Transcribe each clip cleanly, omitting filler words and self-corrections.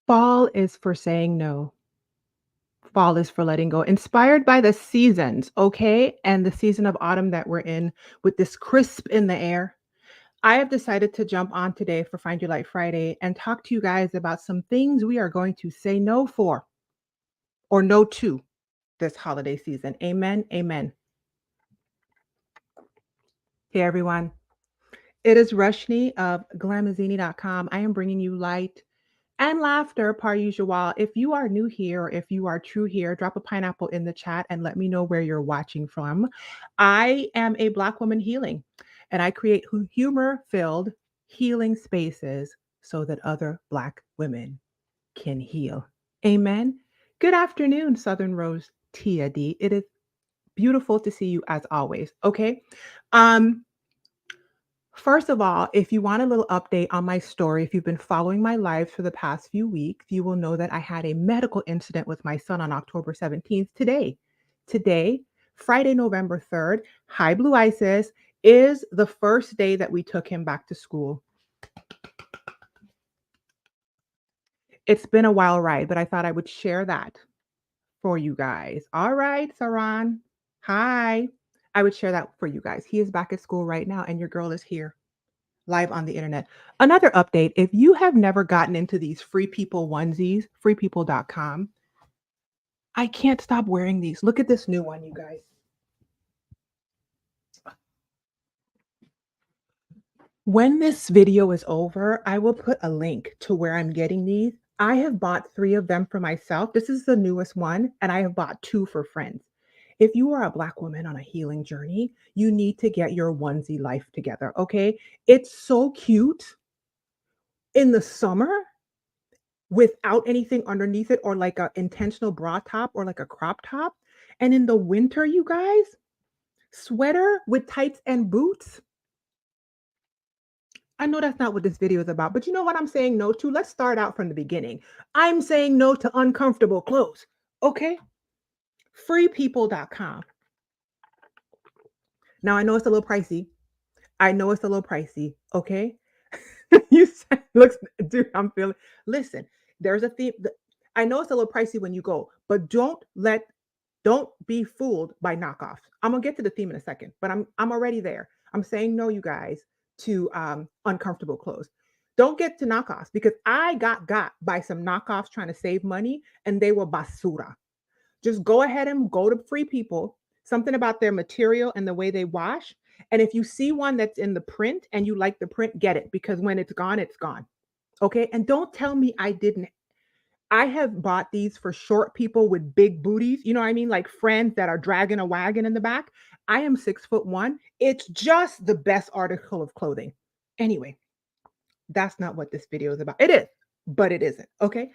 Fall is for saying no. Fall is for letting go. Inspired by the seasons, okay? And the season of autumn that we're in with this crisp in the air. I have decided to jump on today for Find Your Light Friday and talk to you guys about some things we are going to say no for or no to this holiday season. Amen. Amen. Hey, everyone. It is Rushni of glamazini.com. I am bringing you light and laughter par usual. If you are new here or if you are true here, drop a pineapple in the chat and let me know where you're watching from. I am a Black woman healing, and I create humor filled healing spaces so that other Black women can heal. Amen. Good afternoon, Southern Rose Tia D. It is beautiful to see you as always. Okay. Um, First of all, if you want a little update on my story, if you've been following my lives for the past few weeks, you will know that I had a medical incident with my son on October 17th Today, Friday, November 3rd, Hi Blue Isis, is the first day that we took him back to school. It's been a wild ride, but I thought I would share that for you guys. All right, Saran. Hi. I would share that for you guys. He is back at school right now, and your girl is here live on the internet. Another update, if you have never gotten into these free people onesies, freepeople.com, I can't stop wearing these. Look at this new one, you guys. When this video is over, I will put a link to where I'm getting these. I have bought 3 of them for myself. This is the newest one, and I have bought 2 for friends. If you are a Black woman on a healing journey, you need to get your onesie life together, okay? It's so cute in the summer without anything underneath it or like a intentional bra top or like a crop top. And in the winter, you guys, sweater with tights and boots. I know that's not what this video is about, but you know what I'm saying no to? Let's start out from the beginning. I'm saying no to uncomfortable clothes. Okay? Freepeople.com. Now I know it's a little pricey. I know it's a little pricey. Okay? You said, looks, dude, I'm feeling. Listen, there's a theme. I know it's a little pricey when you go, but don't be fooled by knockoffs. I'm gonna get to the theme in a second, but I'm already there. I'm saying no, you guys, to uncomfortable clothes. Don't get to knockoffs because I got by some knockoffs trying to save money and they were basura. Just go ahead and go to Free People. Something about their material and the way they wash. And if you see one that's in the print and you like the print, get it because when it's gone, it's gone. Okay. And don't tell me I didn't. I have bought these for short people with big booties. You know what I mean? Like friends that are dragging a wagon in the back. I am 6'1". It's just the best article of clothing. Anyway, that's not what this video is about. It is, but it isn't. Okay.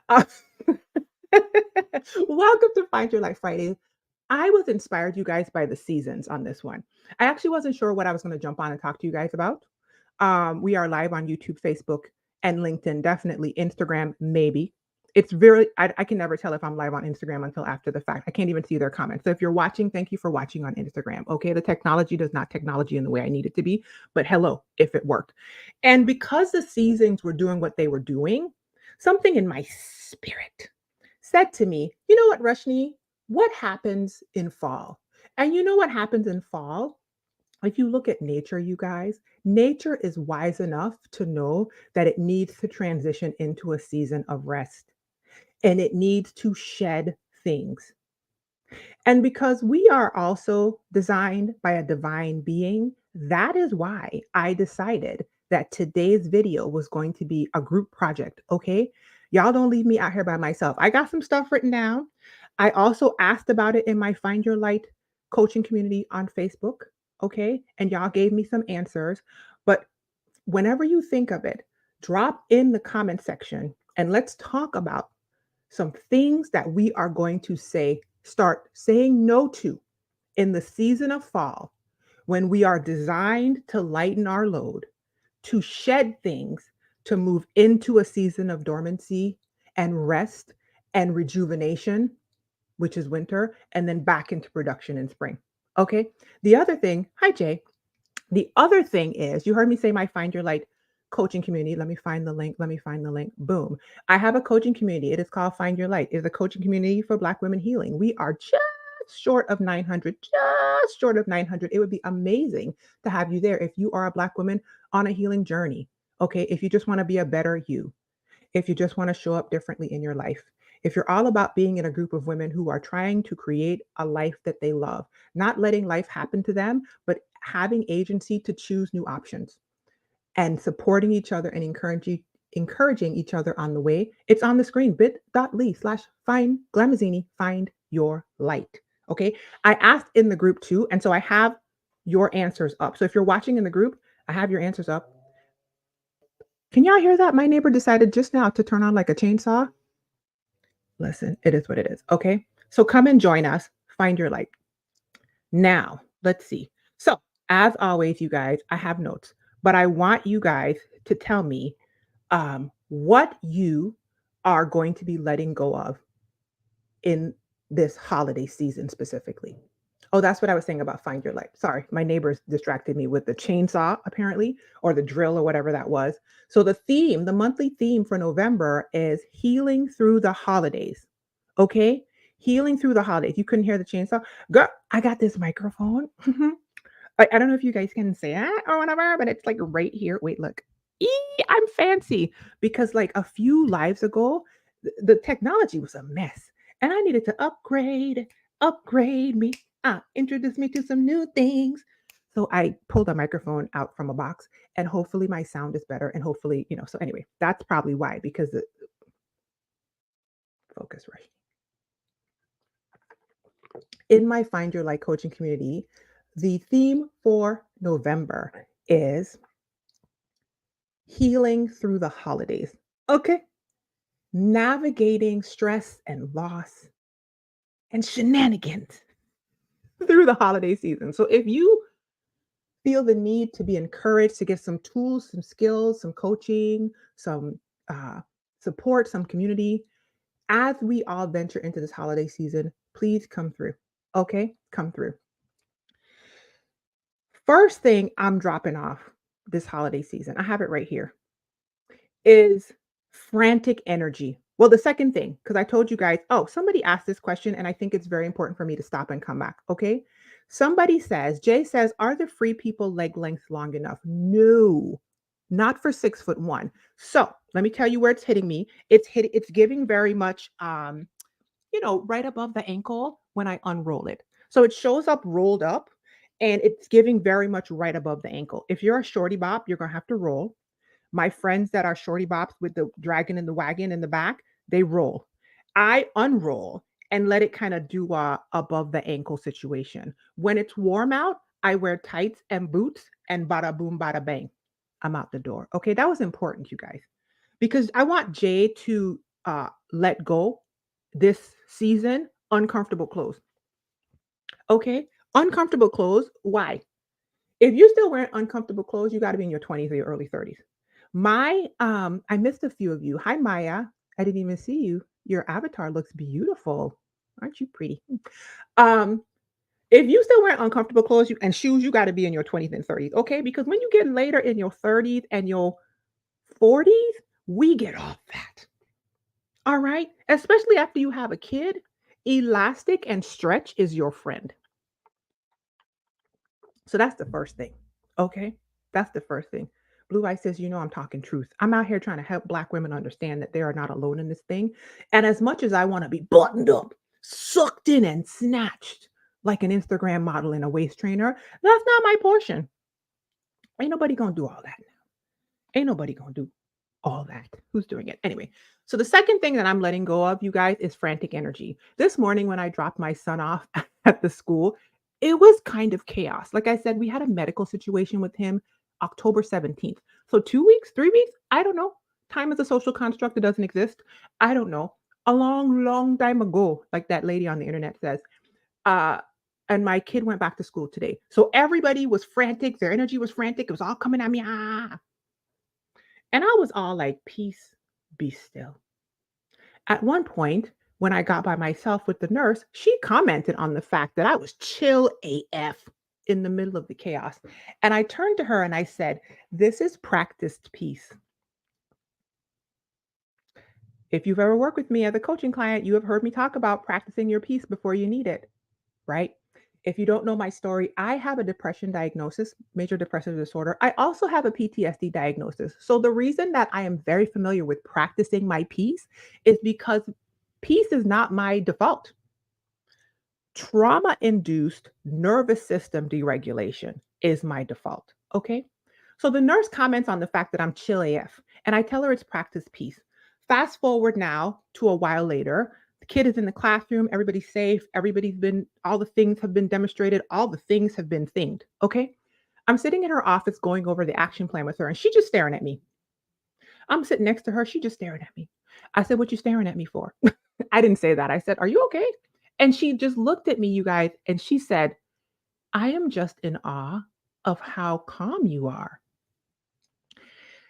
Uh, Welcome to Find Your Life Friday. I was inspired, you guys, by the seasons on this one. I actually wasn't sure what I was going to jump on and talk to you guys about. We are live on YouTube, Facebook, and LinkedIn, definitely Instagram, maybe. It's very, I can never tell if I'm live on Instagram until after the fact. I can't even see their comments. So if you're watching, thank you for watching on Instagram. Okay. The technology does not technology in the way I need it to be, but hello, if it worked. And because the seasons were doing what they were doing, something in my spirit said to me, you know what, Rushni, what happens in fall? And you know what happens in fall? If you look at nature, you guys, nature is wise enough to know that it needs to transition into a season of rest and it needs to shed things. And because we are also designed by a divine being, that is why I decided that today's video was going to be a group project. Okay. Y'all don't leave me out here by myself. I got some stuff written down. I also asked about it in my Find Your Light coaching community on Facebook. Okay. And y'all gave me some answers. But whenever you think of it, drop in the comment section and let's talk about some things that we are going to start saying no to in the season of fall when we are designed to lighten our load, to shed things, to move into a season of dormancy and rest and rejuvenation, which is winter, and then back into production in spring. Okay. The other thing, hi Jay. The other thing is, you heard me say my Find Your Light coaching community. Let me find the link. Let me find the link. Boom. I have a coaching community. It is called Find Your Light. It is a coaching community for Black women healing. We are just short of 900, just short of 900. It would be amazing to have you there if you are a Black woman on a healing journey. Okay. If you just want to be a better you, if you just want to show up differently in your life, if you're all about being in a group of women who are trying to create a life that they love, not letting life happen to them, but having agency to choose new options and supporting each other and encouraging each other on the way. It's on the screen, bit.ly/find glamazini, find your light. Okay. I asked in the group too. And so I have your answers up. So if you're watching in the group, I have your answers up. Can y'all hear that? My neighbor decided just now to turn on like a chainsaw. Listen, it is what it is. Okay. So come and join us. Find your light. Now, let's see. So, as always, you guys, I have notes, but I want you guys to tell me what you are going to be letting go of in this holiday season specifically. Oh, that's what I was saying about find your light. Sorry, my neighbors distracted me with the chainsaw, apparently, or the drill or whatever that was. So, the theme, the monthly theme for November is healing through the holidays. Okay? Healing through the holidays. You couldn't hear the chainsaw? Girl, I got this microphone. I don't know if you guys can say it or whatever, but it's like right here. Wait, look. I'm fancy because like a few lives ago, the technology was a mess and I needed to upgrade me, introduce me to some new things. So I pulled a microphone out from a box and hopefully my sound is better. And hopefully, so anyway, that's probably why, because the focus rush. In my Find Your Light coaching community, the theme for November is healing through the holidays. Okay. Navigating stress and loss and shenanigans through the holiday season. So if you feel the need to be encouraged to get some tools, some skills, some coaching, some uh, support, some community, as we all venture into this holiday season, please come through. Okay. Come through. First thing I'm dropping off this holiday season, I have it right here, is frantic energy. Well, the second thing, because I told you guys, oh, somebody asked this question, and I think it's very important for me to stop and come back. Okay. Somebody says, Jay says, are the free people leg length long enough? No, not for 6'1". So let me tell you where it's hitting me. It's giving very much right above the ankle when I unroll it. So it shows up rolled up and it's giving very much right above the ankle. If you're a shorty bop, you're gonna have to roll. My friends that are shorty bops with the dragon and the wagon in the back, they roll. I unroll and let it kind of do a above the ankle situation. When it's warm out, I wear tights and boots and bada boom, bada bang. I'm out the door. Okay, that was important, you guys, because I want Jay to let go this season uncomfortable clothes. Okay, uncomfortable clothes. Why? If you're still wearing uncomfortable clothes, you got to be in your 20s or your early 30s. I missed a few of you. Hi, Maya. I didn't even see you. Your avatar looks beautiful. Aren't you pretty? Um, if you still wear uncomfortable clothes and shoes, you got to be in your 20s and 30s. Okay, because when you get later in your 30s and your 40s, we get off that. All right, especially after you have a kid, elastic and stretch is your friend. So that's the first thing. Okay. That's the first thing. Blue Eye says, I'm talking truth. I'm out here trying to help Black women understand that they are not alone in this thing. And as much as I want to be buttoned up, sucked in, and snatched like an Instagram model in a waist trainer, that's not my portion. Ain't nobody going to do all that. Ain't nobody going to do all that. Who's doing it? Anyway, so the second thing that I'm letting go of, you guys, is frantic energy. This morning when I dropped my son off at the school, it was kind of chaos. Like I said, we had a medical situation with him October 17th. So 2 weeks, 3 weeks, I don't know. Time is a social construct that doesn't exist. I don't know. A long, long time ago, like that lady on the internet says. Uh, and my kid went back to school today. So everybody was frantic. Their energy was frantic. It was all coming at me. And I was all like, peace, be still. At one point, when I got by myself with the nurse, she commented on the fact that I was chill AF. in the middle of the chaos. And I turned to her and I said, "This is practiced peace." If you've ever worked with me as a coaching client, you have heard me talk about practicing your peace before you need it, right? If you don't know my story, I have a depression diagnosis, major depressive disorder. I also have a PTSD diagnosis. So the reason that I am very familiar with practicing my peace is because peace is not my default. Trauma induced nervous system deregulation is my default. Okay. So the nurse comments on the fact that I'm chill AF, and I tell her it's practice peace. Fast forward now to a while later. The kid is in the classroom. Everybody's safe. All the things have been demonstrated. All the things have been thinged. Okay. I'm sitting in her office going over the action plan with her, and she's just staring at me. I'm sitting next to her. She just staring at me. I said, "What you staring at me for?" I didn't say that. I said, "Are you okay?" And she just looked at me, you guys, and she said, "I am just in awe of how calm you are."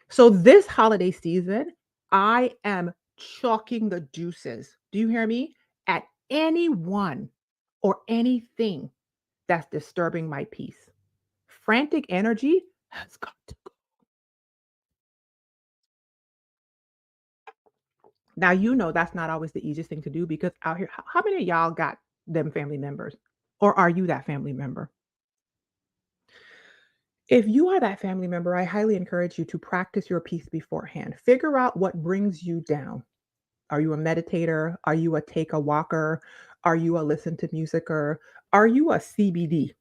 So this holiday season, I am chalking the deuces. Do you hear me? At anyone or anything that's disturbing my peace. Frantic energy has got to go. Now, you know that's not always the easiest thing to do because out here, how many of y'all got them family members? Or are you that family member? If you are that family member, I highly encourage you to practice your peace beforehand. Figure out what brings you down. Are you a meditator? Are you a take a walker? Are you a listen to music or are you a CBD?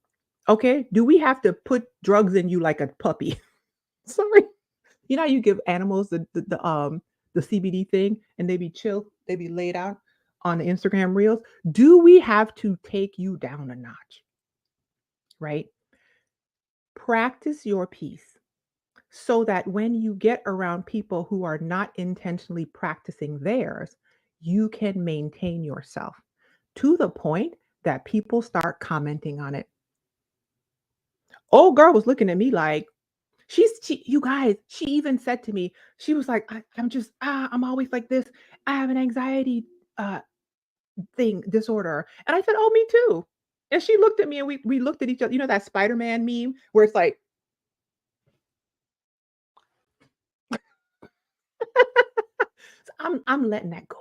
Okay. Do we have to put drugs in you like a puppy? Sorry. You know how you give animals the CBD thing and they be chill, they be laid out on the Instagram reels. Do we have to take you down a notch? Right? Practice your peace so that when you get around people who are not intentionally practicing theirs, you can maintain yourself to the point that people start commenting on it. Old girl was looking at me like you guys, she even said to me, she was like, I'm always like this. I have an anxiety uh disorder. And I said, "Oh, me too." And she looked at me and we looked at each other. You know that Spider-Man meme where it's like, I'm letting that go.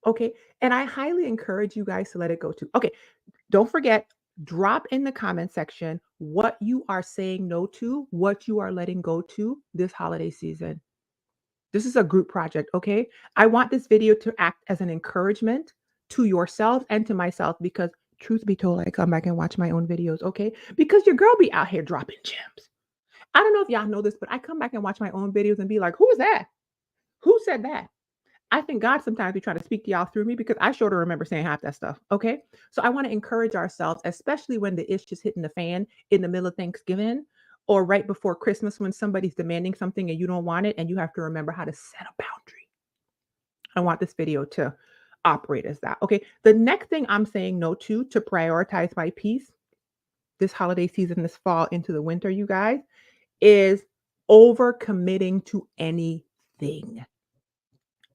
Okay. And I highly encourage you guys to let it go too. Okay. Don't forget, drop in the comment section what you are saying no to, what you are letting go to this holiday season. This is a group project, okay? I want this video to act as an encouragement to yourselves and to myself because truth be told, I come back and watch my own videos, okay? Because your girl be out here dropping gems. I don't know if y'all know this, but I come back and watch my own videos and be like, who is that? Who said that? I think God sometimes be trying to speak to y'all through me because I sure don't remember saying half that stuff. Okay. So I want to encourage ourselves, especially when the ish is hitting the fan in the middle of Thanksgiving or right before Christmas when somebody's demanding something and you don't want it and you have to remember how to set a boundary. I want this video to operate as that. Okay. The next thing I'm saying no to prioritize my peace this holiday season, this fall into the winter, you guys, is over committing to anything.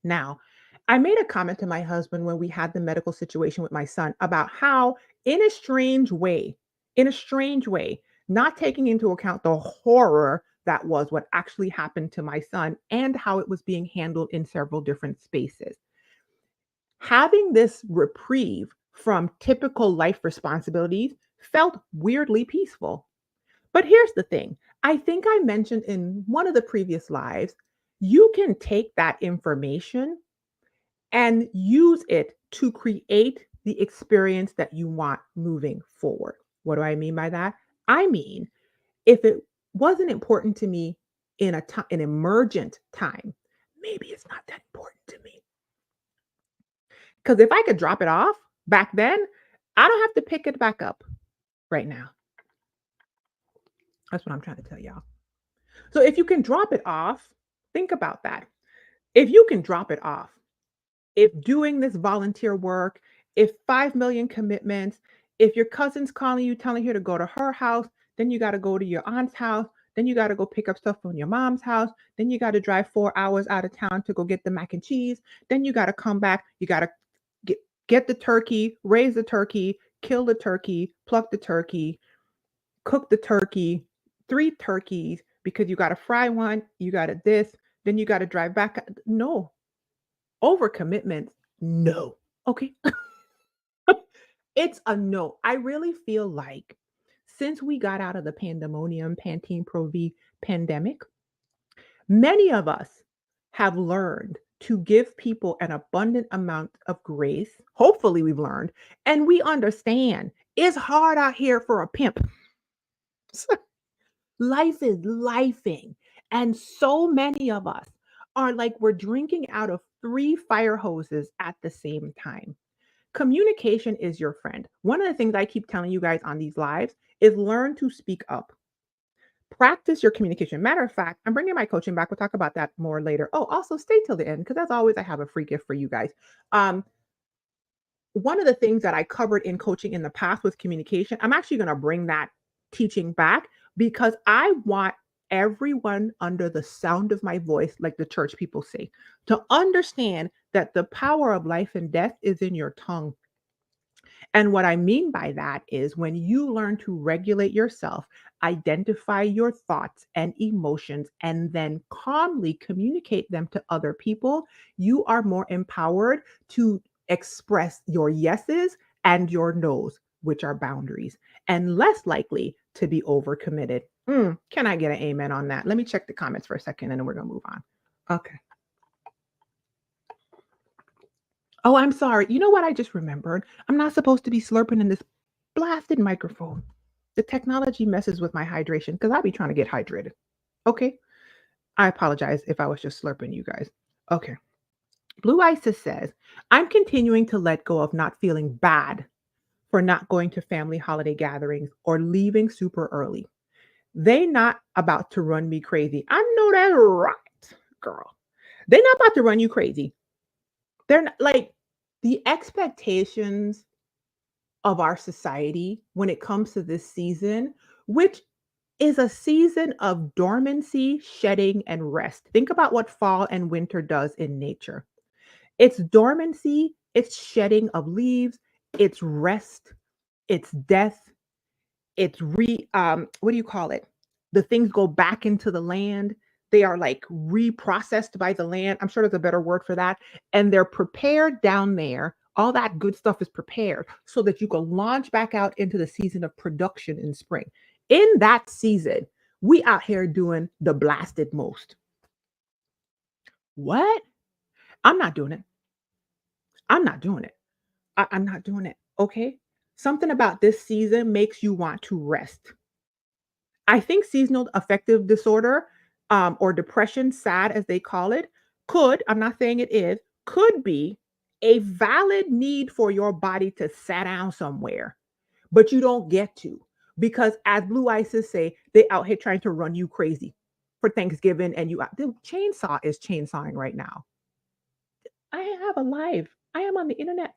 Now, I made a comment to my husband when we had the medical situation with my son about how, in a strange way, not taking into account the horror that was what actually happened to my son and how it was being handled in several different spaces. Having this reprieve from typical life responsibilities felt weirdly peaceful. But here's the thing I think I mentioned in one of the previous lives, you can take that information and use it to create the experience that you want moving forward. What do I mean by that? I mean, if it wasn't important to me in an emergent time, maybe it's not that important to me. Because if I could drop it off back then, I don't have to pick it back up right now. That's what I'm trying to tell y'all. So if you can drop it off, think about that. If you can drop it off, if doing this volunteer work, if 5 million commitments, if your cousin's calling you, telling you to go to her house, then you got to go to your aunt's house, then you got to go pick up stuff from your mom's house, then you got to drive 4 hours out of town to go get the mac and cheese, then you got to come back, you got to get the turkey, raise the turkey, kill the turkey, pluck the turkey, cook the turkey, 3 turkeys, because you gotta fry one, you gotta this, then you gotta drive back. No. Overcommitment, no. Okay? It's a no. I really feel like since we got out of the pandemonium, Pantene Pro V pandemic, many of us have learned to give people an abundant amount of grace. Hopefully, we've learned, and we understand it's hard out here for a pimp. Life is lifing. And so many of us are like we're drinking out of three fire hoses at the same time. Communication is your friend. One of the things I keep telling you guys on these lives is learn to speak up. Practice your communication. Matter of fact, I'm bringing my coaching back. We'll talk about that more later. Oh, also stay till the end because as always, I have a free gift for you guys. Um, One of the things that I covered in coaching in the past with communication, I'm actually going to bring that teaching back because I want everyone under the sound of my voice, like the church people say, to understand that the power of life and death is in your tongue. And what I mean by that is when you learn to regulate yourself, identify your thoughts and emotions, and then calmly communicate them to other people, you are more empowered to express your yeses and your nos, which are boundaries, and less likely to be overcommitted. Can I get an amen on that? Let me check the comments for a second and then we're going to move on. Okay. Oh, I'm sorry. You know what I just remembered? I'm not supposed to be slurping in this blasted microphone. The technology messes with my hydration because I be trying to get hydrated. Okay. I apologize if I was just slurping you guys. Okay. Blue Isis says, I'm continuing to let go of not feeling bad for not going to family holiday gatherings or leaving super early. They not about to run me crazy. I know that's right, girl. They're not about to run you crazy. They're not like the expectations of our society when it comes to this season, which is a season of dormancy, shedding, and rest. Think about what fall and winter does in nature. It's dormancy, it's shedding of leaves, it's rest, it's death, it's what do you call it? The things go back into the land. They are like reprocessed by the land. I'm sure there's a better word for that. And they're prepared down there. All that good stuff is prepared so that you can launch back out into the season of production in spring. In that season, we out here doing the blasted most. What? I'm not doing it. I'm not doing it. I'm not doing it. Okay. Something about this season makes you want to rest. I think seasonal affective disorder, or depression, sad as they call it, could, I'm not saying it is, could be a valid need for your body to sit down somewhere, but you don't get to because, as Blue Isis say, they out here trying to run you crazy for Thanksgiving, and the chainsaw is chainsawing right now. I have a live. I am on the internet,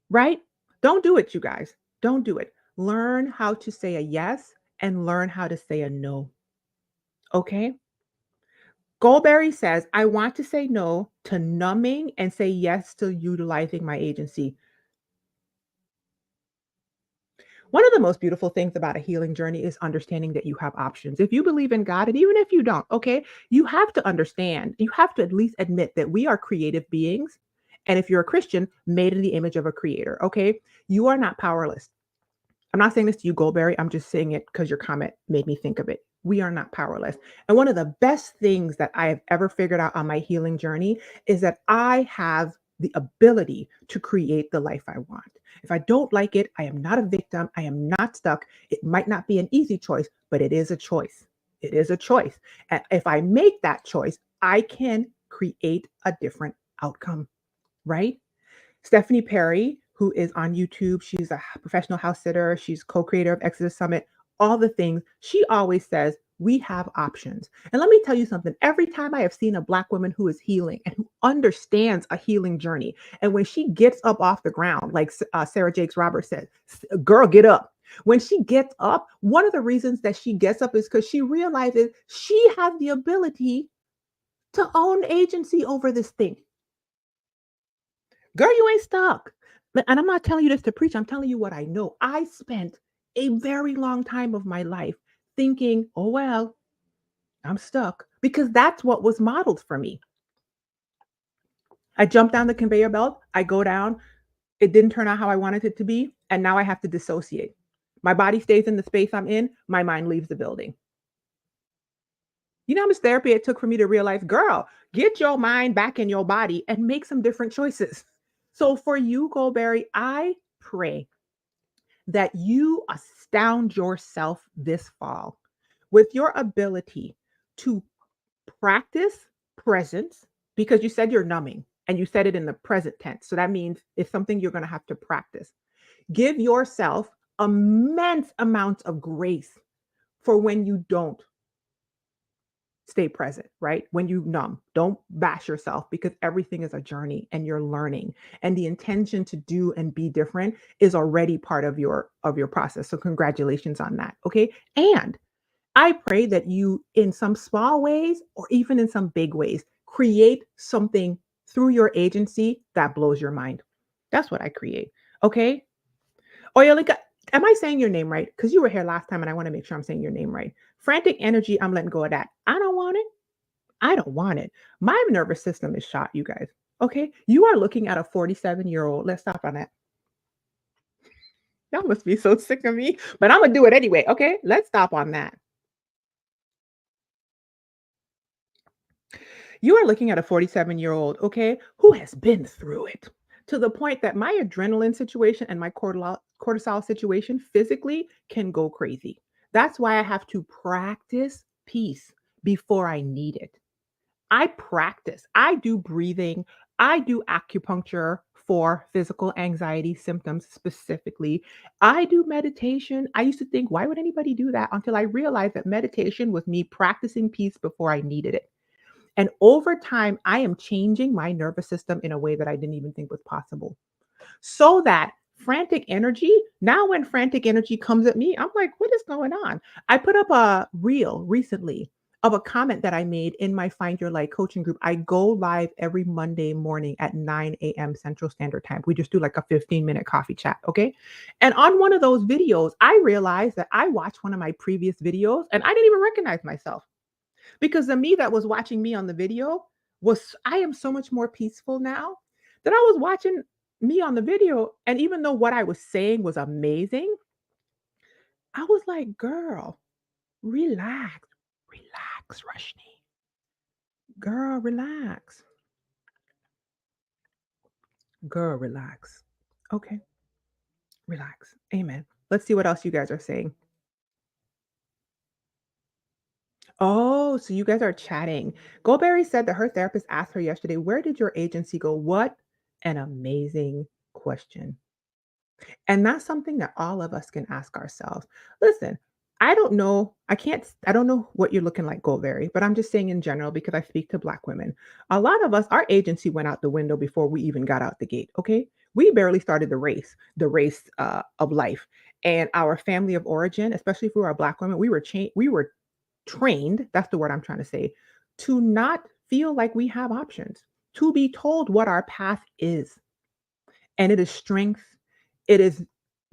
right? Don't do it, you guys. Don't do it. Learn how to say a yes and learn how to say a no. Okay. Goldberry says, I want to say no to numbing and say yes to utilizing my agency. One of the most beautiful things about a healing journey is understanding that you have options. If you believe in God, and even if you don't, okay, you have to understand, you have to at least admit that we are creative beings. And if you're a Christian, made in the image of a creator, okay, you are not powerless. I'm not saying this to you, Goldberry. I'm just saying it because your comment made me think of it. We are not powerless. And one of the best things that I have ever figured out on my healing journey is that I have the ability to create the life I want. If I don't like it, I am not a victim. I am not stuck. It might not be an easy choice, but it is a choice. It is a choice. And if I make that choice, I can create a different outcome, right? Stephanie Perry, who is on YouTube, she's a professional house sitter, she's co-creator of Exodus Summit, all the things. She always says, we have options. And let me tell you something. Every time I have seen a Black woman who is healing and who understands a healing journey, and when she gets up off the ground, like Sarah Jakes Roberts said, girl, get up. When she gets up, one of the reasons that she gets up is because she realizes she has the ability to own agency over this thing. Girl, you ain't stuck. And I'm not telling you this to preach. I'm telling you what I know. I spent a very long time of my life thinking, oh, well, I'm stuck because that's what was modeled for me. I jump down the conveyor belt, I go down, it didn't turn out how I wanted it to be, and now I have to dissociate. My body stays in the space I'm in, my mind leaves the building. You know how much therapy it took for me to realize, girl, get your mind back in your body and make some different choices. So for you, Goldberry, I pray that you astound yourself this fall with your ability to practice presence because you said you're numbing and you said it in the present tense. So that means it's something you're going to have to practice. Give yourself immense amounts of grace for when you don't stay present, right? When you numb, don't bash yourself because everything is a journey and you're learning. And the intention to do and be different is already part of your process. So congratulations on that. Okay? And I pray that you in some small ways or even in some big ways create something through your agency that blows your mind. That's what I create. Okay? Oyalika, am I saying your name right? Because you were here last time and I want to make sure I'm saying your name right. Frantic energy, I'm letting go of that. I don't want it. I don't want it. My nervous system is shot, you guys. Okay? You are looking at a 47-year-old. Let's stop on that. Y'all must be so sick of me, but I'm going to do it anyway. Okay? Let's stop on that. You are looking at a 47-year-old, okay, who has been through it to the point that my adrenaline situation and my cortisol situation physically can go crazy. That's why I have to practice peace before I need it. I practice. I do breathing. I do acupuncture for physical anxiety symptoms specifically. I do meditation. I used to think, why would anybody do that? Until I realized that meditation was me practicing peace before I needed it. And over time, I am changing my nervous system in a way that I didn't even think was possible. So that frantic energy, now when frantic energy comes at me, I'm like, what is going on? I put up a reel recently of a comment that I made in my Find Your Light coaching group. I go live every Monday morning at 9 a.m. Central Standard Time. We just do like a 15-minute coffee chat. Okay. And on one of those videos, I realized that I watched one of my previous videos and I didn't even recognize myself. Because the me that was watching me on the video was I am so much more peaceful now that I was watching me on the video. And even though what I was saying was amazing, I was like, girl, relax, relax, Rushni. Girl, relax. Girl, relax. Okay, relax. Amen. Let's see what else you guys are saying. Oh, so you guys are chatting. Goldberry said that her therapist asked her yesterday, where did your agency go? What an amazing question. And that's something that all of us can ask ourselves. Listen, I don't know. I don't know what you're looking like, Goldberry, but I'm just saying in general because I speak to Black women. A lot of us, our agency went out the window before we even got out the gate. Okay. We barely started the race of life. And our family of origin, especially for our Black women, we were trained, that's the word I'm trying to say, to not feel like we have options, to be told what our path is. And it is strength. It is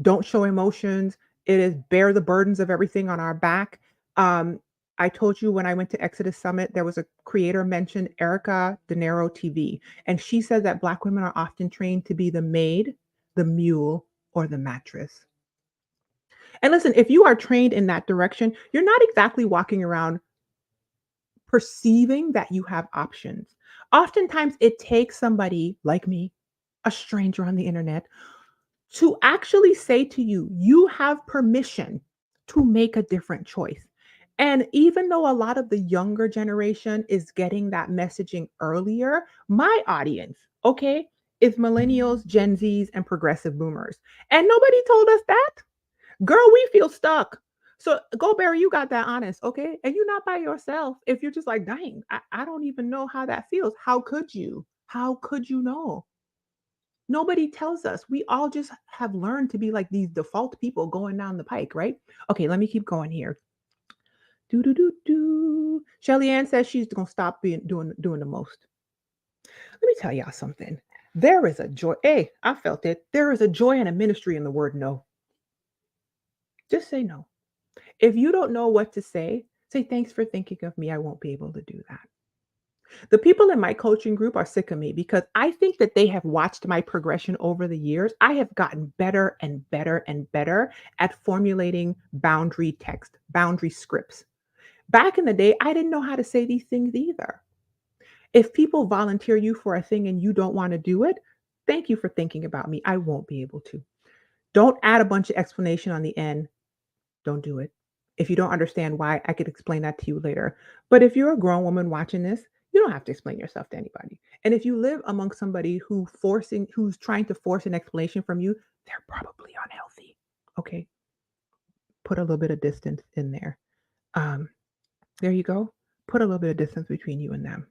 don't show emotions. It is bear the burdens of everything on our back. Um, I told you when I went to Exodus Summit, there was a creator mentioned Erica De Niro TV, and she said that Black women are often trained to be the maid, the mule, or the mattress. And listen, if you are trained in that direction, you're not exactly walking around perceiving that you have options. Oftentimes, it takes somebody like me, a stranger on the internet, to actually say to you, you have permission to make a different choice. And even though a lot of the younger generation is getting that messaging earlier, my audience, okay, is millennials, Gen Zs, and progressive boomers. And nobody told us that. Girl, we feel stuck. So go Barry, you got that honest, okay? And you're not by yourself. If you're just like, dang, I don't even know how that feels. How could you? How could you know? Nobody tells us. We all just have learned to be like these default people going down the pike, right? Okay, let me keep going here. Do do do do. Shelly Ann says she's gonna stop doing the most. Let me tell y'all something. There is a joy. Hey, I felt it. There is a joy and a ministry in the word no. Just say no. If you don't know what to say thanks for thinking of me. I won't be able to do that. The people in my coaching group are sick of me because I think that they have watched my progression over the years. I have gotten better and better and better at formulating boundary text, boundary scripts. Back in the day, I didn't know how to say these things either. If people volunteer you for a thing and you don't want to do it, thank you for thinking about me. I won't be able to. Don't add a bunch of explanation on the end. Don't do it. If you don't understand why, I could explain that to you later. But if you're a grown woman watching this, you don't have to explain yourself to anybody. And if you live among somebody who's trying to force an explanation from you, they're probably unhealthy. Okay, put a little bit of distance in there. Um, there you go. Put a little bit of distance between you and them.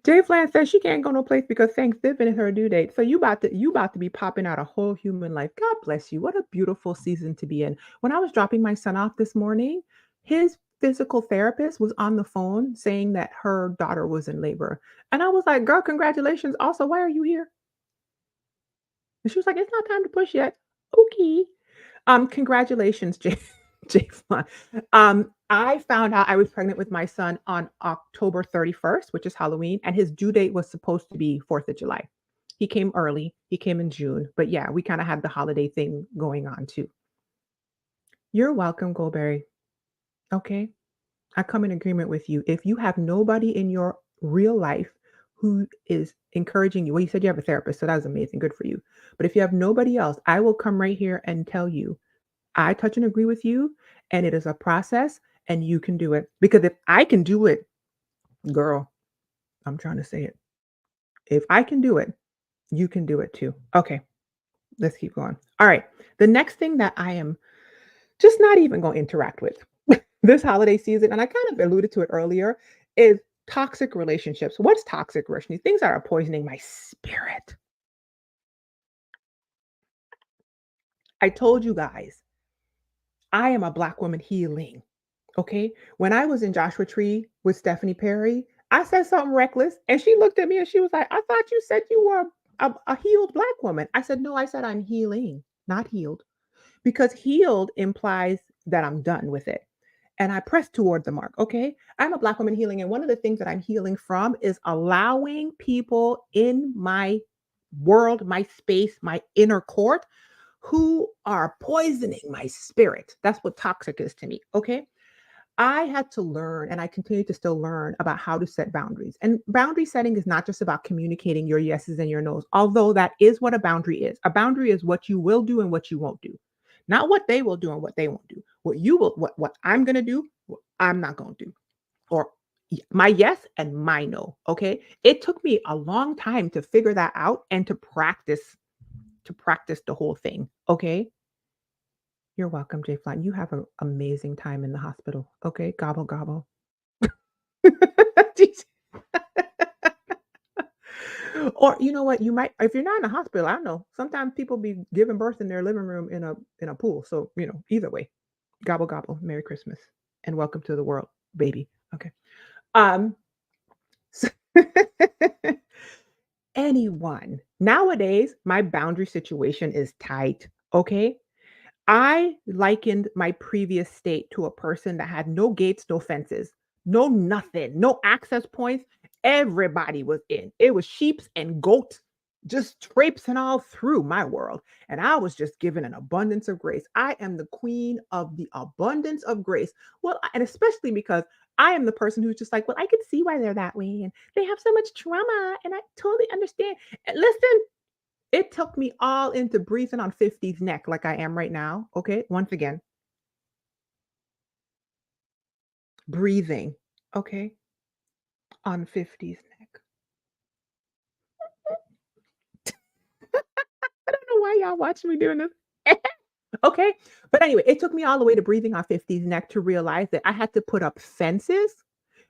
Jay Flan says she can't go no place because Thanksgiving is her due date. So you about to be popping out a whole human life. God bless you. What a beautiful season to be in. When I was dropping my son off this morning, his physical therapist was on the phone saying that her daughter was in labor. And I was like, girl, congratulations. Also, why are you here? And she was like, it's not time to push yet. Okay. Congratulations, Jay. Jay Fly. I found out I was pregnant with my son on October 31st, which is Halloween, and his due date was supposed to be 4th of July. He came early. He came in June. But yeah, we kind of had the holiday thing going on too. You're welcome, Goldberry. Okay. I come in agreement with you. If you have nobody in your real life who is encouraging you, well, you said you have a therapist, so that was amazing. Good for you. But if you have nobody else, I will come right here and tell you I touch and agree with you, and it is a process, and you can do it. Because if I can do it, girl, I'm trying to say it. If I can do it, you can do it too. Okay, let's keep going. All right. The next thing that I am just not even going to interact with this holiday season, and I kind of alluded to it earlier, is toxic relationships. What's toxic, Rishni? Things that are poisoning my spirit. I told you guys, I am a Black woman healing. Okay. When I was in Joshua Tree with Stephanie Perry, I said something reckless and she looked at me and she was like, I thought you said you were a healed Black woman. I said, no, I said I'm healing, not healed, because healed implies that I'm done with it. And I press toward the mark. Okay. I'm a Black woman healing. And one of the things that I'm healing from is allowing people in my world, my space, my inner court who are poisoning my spirit. That's what toxic is to me. Okay. I had to learn, and I continue to still learn about how to set boundaries. And boundary setting is not just about communicating your yeses and your nos, although that is what a boundary is. A boundary is what you will do and what you won't do, not what they will do and what they won't do. What you will, what I'm going to do, what I'm not going to do, or my yes and my no. Okay. It took me a long time to figure that out and to practice the whole thing. Okay. You're welcome, Jay Flat. You have an amazing time in the hospital. Okay. Gobble, gobble. Jeez. Or you know what? You might, if you're not in the hospital, I don't know. Sometimes people be giving birth in their living room in a pool. So, either way. Gobble gobble. Merry Christmas. And welcome to the world, baby. Okay. Um so- anyone. Nowadays, my boundary situation is tight. Okay. I likened my previous state to a person that had no gates, no fences, no nothing, no access points. Everybody was in. It was sheeps and goats just traipsing all through my world. And I was just given an abundance of grace. I am the queen of the abundance of grace. Well, and especially because I am the person who's just like, well, I could see why they're that way. And they have so much trauma. And I totally understand. And listen, it took me all into breathing on 50's neck like I am right now, okay? Once again, breathing, okay, on 50's neck. I don't know why y'all watching me doing this. Okay, but anyway, it took me all the way to breathing on 50's neck to realize that I had to put up fences,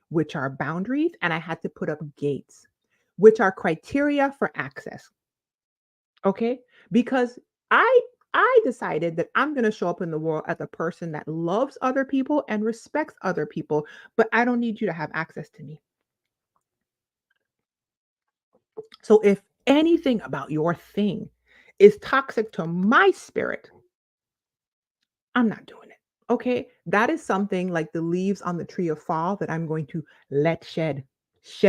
which are boundaries, and I had to put up gates, which are criteria for access, okay? Because I I decided that I'm going to show up in the world as a person that loves other people and respects other people, but I don't need you to have access to me. So if anything about your thing is toxic to my spirit, I'm not doing it. Okay. That is something like the leaves on the tree of fall that I'm going to let shed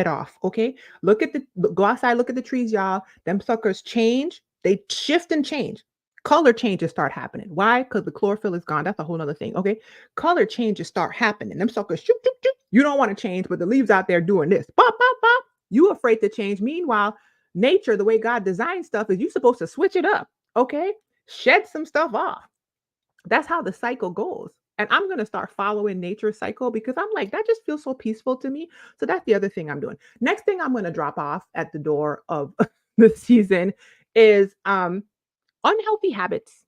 off. Okay. Go outside, look at the trees, y'all. Them suckers change, they shift and change. Color changes start happening. Why? Because the chlorophyll is gone. That's a whole other thing. Okay. Color changes start happening. Them suckers, shoop, shoop, shoop. You don't want to change, but the leaves out there doing this. Bop, bop, bop. You afraid to change. Meanwhile, nature, the way God designed stuff, is you supposed to switch it up. Okay. Shed some stuff off. That's how the cycle goes. And I'm going to start following nature's cycle because I'm like, that just feels so peaceful to me. So that's the other thing I'm doing. Next thing I'm going to drop off at the door of the season is unhealthy habits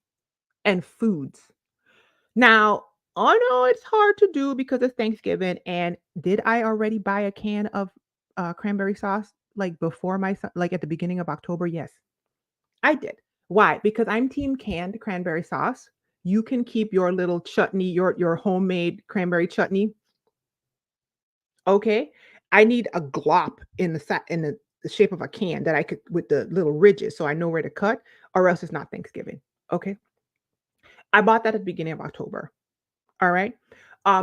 and foods. Now, I know it's hard to do because it's Thanksgiving. And did I already buy a can of cranberry sauce like before like at the beginning of October? Yes. I did. Why? Because I'm team canned cranberry sauce. You can keep your little chutney, your homemade cranberry chutney, okay? I need a glop in the shape of a can that I could with the little ridges so I know where to cut, or else it's not Thanksgiving. Okay. I bought that at the beginning of October. All right.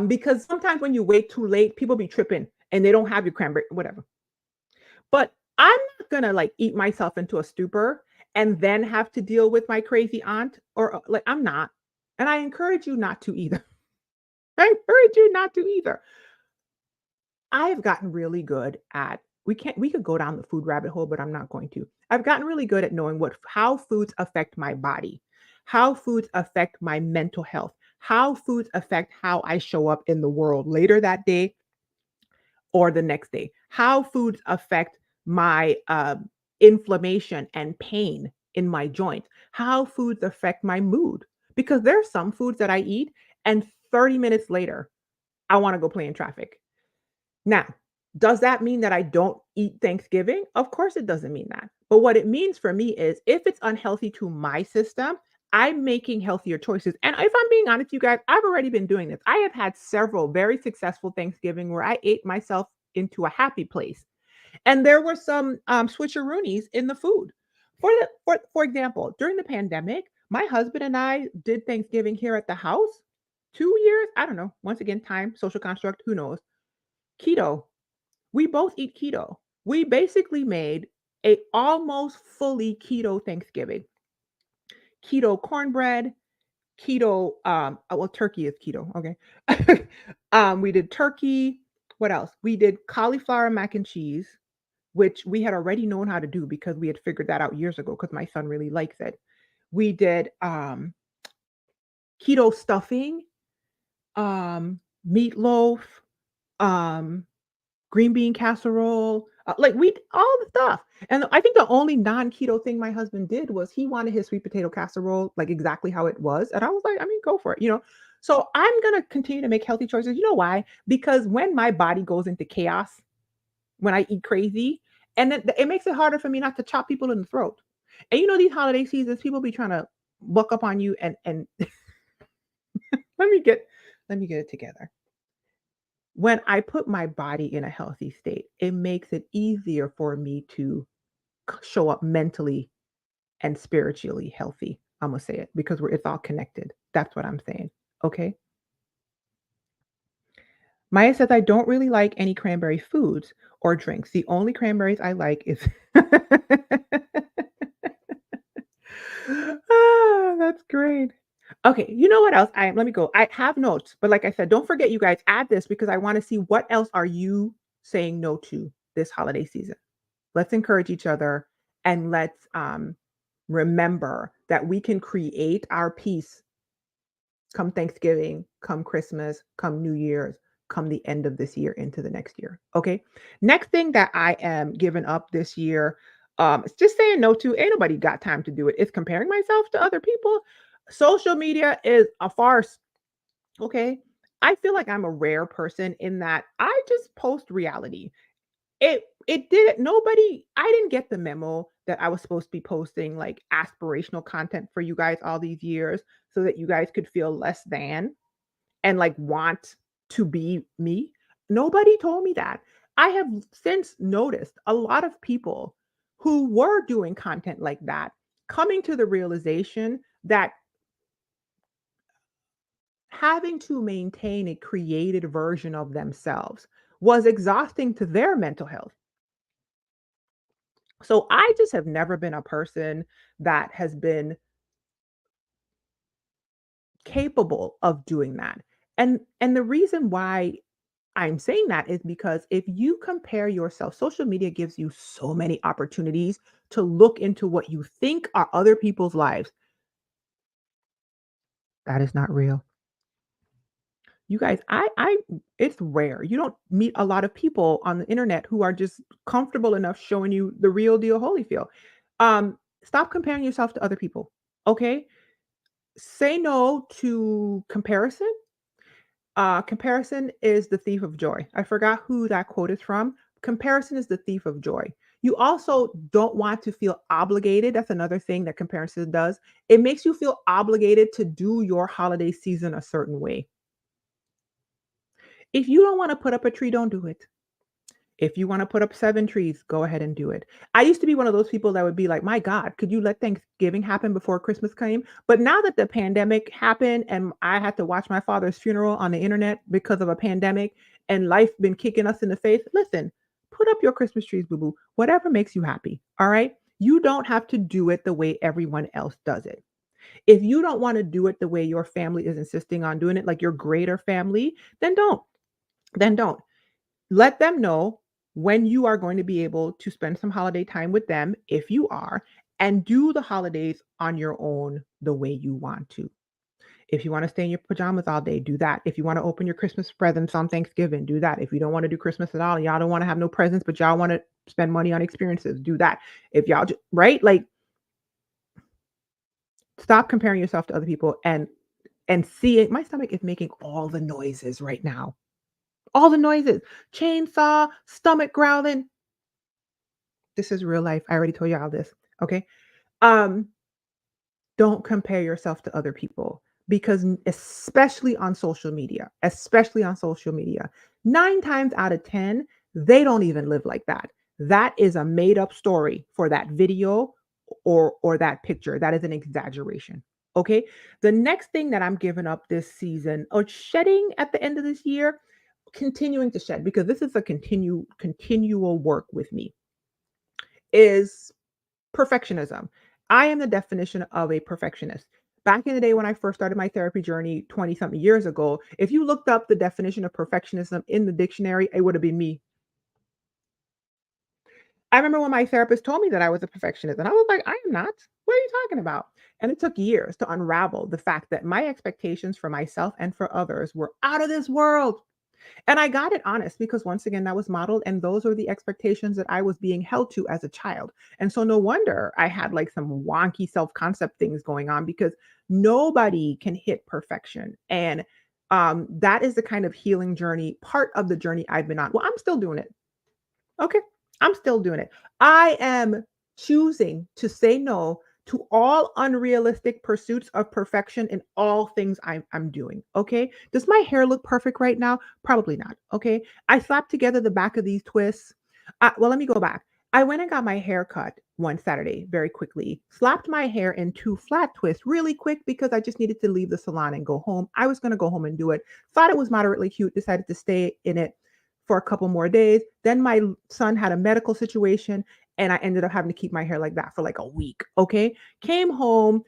Because sometimes when you wait too late, people be tripping and they don't have your cranberry, whatever. But I'm not gonna, like, eat myself into a stupor and then have to deal with my crazy aunt or, like, I'm not. And I encourage you not to either. I encourage you not to either. I've gotten really good at we could go down the food rabbit hole, but I'm not going to. I've gotten really good at knowing what how foods affect my body, how foods affect my mental health, how foods affect how I show up in the world later that day or the next day, how foods affect my inflammation and pain in my joints, how foods affect my mood. Because there's some foods that I eat, and 30 minutes later, I want to go play in traffic. Now, does that mean that I don't eat Thanksgiving? Of course, it doesn't mean that. But what it means for me is if it's unhealthy to my system, I'm making healthier choices. And if I'm being honest, you guys, I've already been doing this. I have had several very successful Thanksgiving where I ate myself into a happy place. And there were some switcheroonies in the food. For example, during the pandemic, my husband and I did Thanksgiving here at the house. 2 years, I don't know. Once again, time, social construct, who knows? Keto. We both eat keto. We basically made a almost fully keto Thanksgiving. Keto cornbread, keto well, turkey is keto, okay. We did turkey. What else? We did cauliflower mac and cheese, which we had already known how to do because we had figured that out years ago because my son really likes it. We did keto stuffing, meatloaf, um green bean casserole, like we all the stuff. And I think the only non-keto thing my husband did was he wanted his sweet potato casserole like exactly how it was. And I was like, I mean, go for it. So I'm gonna continue to make healthy choices. You know why? Because when my body goes into chaos, when I eat crazy, and it makes it harder for me not to chop people in the throat. And these holiday seasons, people be trying to buck up on you and let me get it together. When I put my body in a healthy state, it makes it easier for me to show up mentally and spiritually healthy. I'm gonna say it because it's all connected. That's what I'm saying. Okay. Maya says I don't really like any cranberry foods or drinks. The only cranberries I like is that's great. Okay, you know what else? Let me go. I have notes, but like I said, don't forget, you guys, add this because I want to see what else are you saying no to this holiday season. Let's encourage each other and let's remember that we can create our peace come Thanksgiving, come Christmas, come New Year's, come the end of this year into the next year. Okay. Next thing that I am giving up this year, it's just saying no to. Ain't nobody got time to do it. It's comparing myself to other people. Social media is a farce. Okay. I feel like I'm a rare person in that I just post reality. It didn't nobody I didn't get the memo that I was supposed to be posting like aspirational content for you guys all these years so that you guys could feel less than and like want to be me. Nobody told me that. I have since noticed a lot of people who were doing content like that coming to the realization that having to maintain a created version of themselves was exhausting to their mental health. So I just have never been a person that has been capable of doing that. And the reason why I'm saying that is because if you compare yourself, social media gives you so many opportunities to look into what you think are other people's lives. That is not real. You guys, I it's rare. You don't meet a lot of people on the internet who are just comfortable enough showing you the real deal Holyfield. Stop comparing yourself to other people. Okay? Say no to comparison. Comparison is the thief of joy. I forgot who that quote is from. Comparison is the thief of joy. You also don't want to feel obligated. That's another thing that comparison does. It makes you feel obligated to do your holiday season a certain way. If you don't want to put up a tree, don't do it. If you wanna put up 7 trees, go ahead and do it. I used to be one of those people that would be like, "My God, could you let Thanksgiving happen before Christmas came?" But now that the pandemic happened and I had to watch my father's funeral on the internet because of a pandemic and life been kicking us in the face, listen, put up your Christmas trees, boo boo, whatever makes you happy, all right? You don't have to do it the way everyone else does it. If you don't wanna do it the way your family is insisting on doing it, like your greater family, then don't. Then don't. Let them know when you are going to be able to spend some holiday time with them, if you are, and do the holidays on your own the way you want to. If you want to stay in your pajamas all day, do that. If you want to open your Christmas presents on Thanksgiving, do that. If you don't want to do Christmas at all, y'all don't want to have no presents, but y'all want to spend money on experiences, do that. If y'all just, right? Like, stop comparing yourself to other people and see it. My stomach is making all the noises right now. All the noises. Chainsaw, stomach growling. This is real life. I already told y'all this. Okay. Um, don't compare yourself to other people because especially on social media, 9 times out of 10, they don't even live like that. That is a made up story for that video or that picture. That is an exaggeration. Okay. The next thing that I'm giving up this season or shedding at the end of this year, continuing to shed because this is a continual work with me is perfectionism. I am the definition of a perfectionist. Back in the day when I first started my therapy journey 20 something years ago, if you looked up the definition of perfectionism in the dictionary, it would have been me. I remember when my therapist told me that I was a perfectionist, and I was like, I am not. What are you talking about? And it took years to unravel the fact that my expectations for myself and for others were out of this world. And I got it honest because once again, that was modeled, and those are the expectations that I was being held to as a child. And so, no wonder I had like some wonky self concept things going on because nobody can hit perfection. And that is the kind of healing journey, part of the journey I've been on. Well, I'm still doing it. Okay. I'm still doing it. I am choosing to say no to all unrealistic pursuits of perfection in all things I'm doing. Okay. Does my hair look perfect right now? Probably not. Okay. I slapped together the back of these twists. Well, let me go back. I went and got my hair cut one Saturday very quickly, slapped my hair in 2 flat twists really quick because I just needed to leave the salon and go home. I was going to go home and do it. Thought it was moderately cute, decided to stay in it for a couple more days. Then my son had a medical situation and I ended up having to keep my hair like that for like a week. Okay. Came home,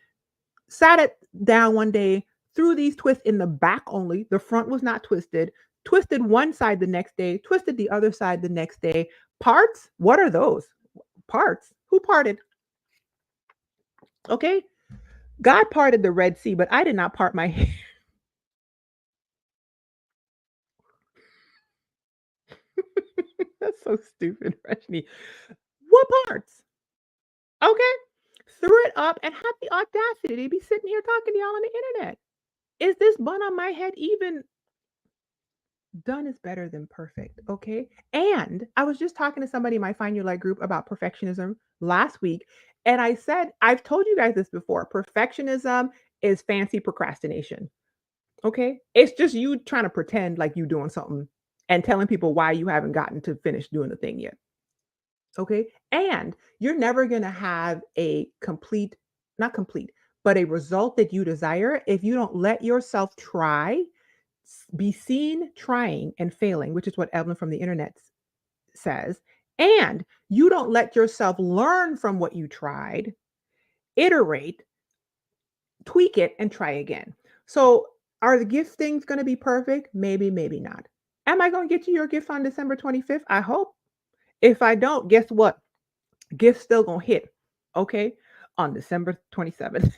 sat it down one day, threw these twists in the back only. The front was not twisted. Twisted one side the next day, twisted the other side the next day. Parts? What are those? Parts? Who parted? Okay. God parted the Red Sea, but I did not part my hair. That's so stupid, Rashni. What parts? Okay. Threw it up and had the audacity to be sitting here talking to y'all on the internet. Is this bun on my head even done is better than perfect? Okay. And I was just talking to somebody in my Find Your Light group about perfectionism last week. And I said, I've told you guys this before. Perfectionism is fancy procrastination. Okay. It's just you trying to pretend like you doing something and telling people why you haven't gotten to finish doing the thing yet. Okay. And you're never going to have a complete not complete, but a result that you desire if you don't let yourself try, be seen trying and failing, which is what Evelyn from the internet says, and you don't let yourself learn from what you tried, iterate, tweak it, and try again. So, are the gift things going to be perfect? Maybe, maybe not. Am I going to get you your gift on December 25th? I hope. If I don't, guess what? Gift's still going to hit. Okay. On December 27th.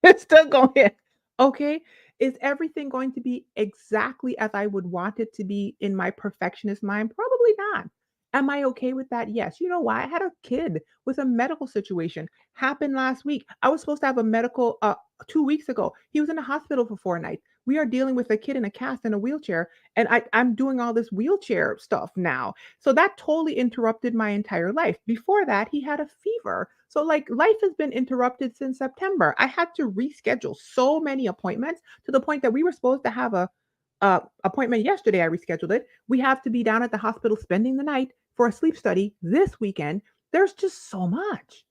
It's still going to hit. Okay. Is everything going to be exactly as I would want it to be in my perfectionist mind? Probably not. Am I okay with that? Yes. You know why? I had a kid with a medical situation happen last week. I was supposed to have a medical 2 weeks ago. He was in the hospital for 4 nights. We are dealing with a kid in a cast in a wheelchair, and I'm doing all this wheelchair stuff now. So that totally interrupted my entire life. Before that, he had a fever. So, like, life has been interrupted since September. I had to reschedule so many appointments to the point that we were supposed to have a appointment yesterday. I rescheduled it. We have to be down at the hospital spending the night for a sleep study this weekend. There's just so much.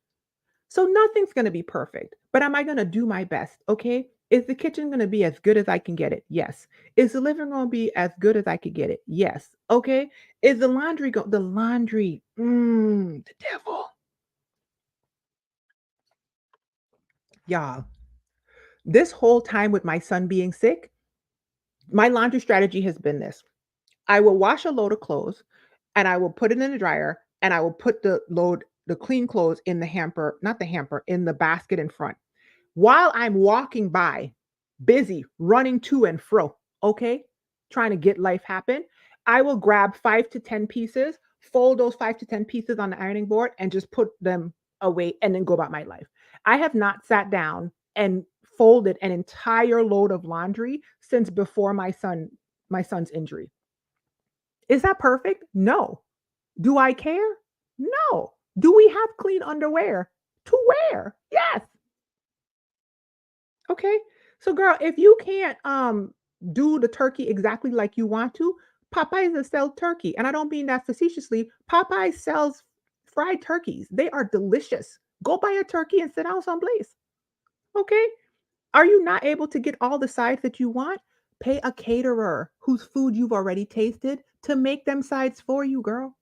So nothing's going to be perfect, but am I going to do my best? Okay. Is the kitchen going to be as good as I can get it? Yes. Is the living room going to be as good as I could get it? Yes. Okay. Is the laundry the laundry? The devil, y'all. This whole time with my son being sick, my laundry strategy has been this: I will wash a load of clothes and I will put it in the dryer and I will put the clean clothes in the hamper, not the hamper, in the basket in front. While I'm walking by, busy running to and fro, okay, trying to get life happen, I will grab 5 to 10 pieces, fold those 5 to 10 pieces on the ironing board, and just put them away and then go about my life. I have not sat down and folded an entire load of laundry since before my son's injury. Is that perfect? No. Do I care? No. Do we have clean underwear to wear? Yes. Okay. So girl, if you can't do the turkey exactly like you want to, Popeyes will sell turkey. And I don't mean that facetiously. Popeyes sells fried turkeys. They are delicious. Go buy a turkey and sit down someplace. Okay. Are you not able to get all the sides that you want? Pay a caterer whose food you've already tasted to make them sides for you, girl.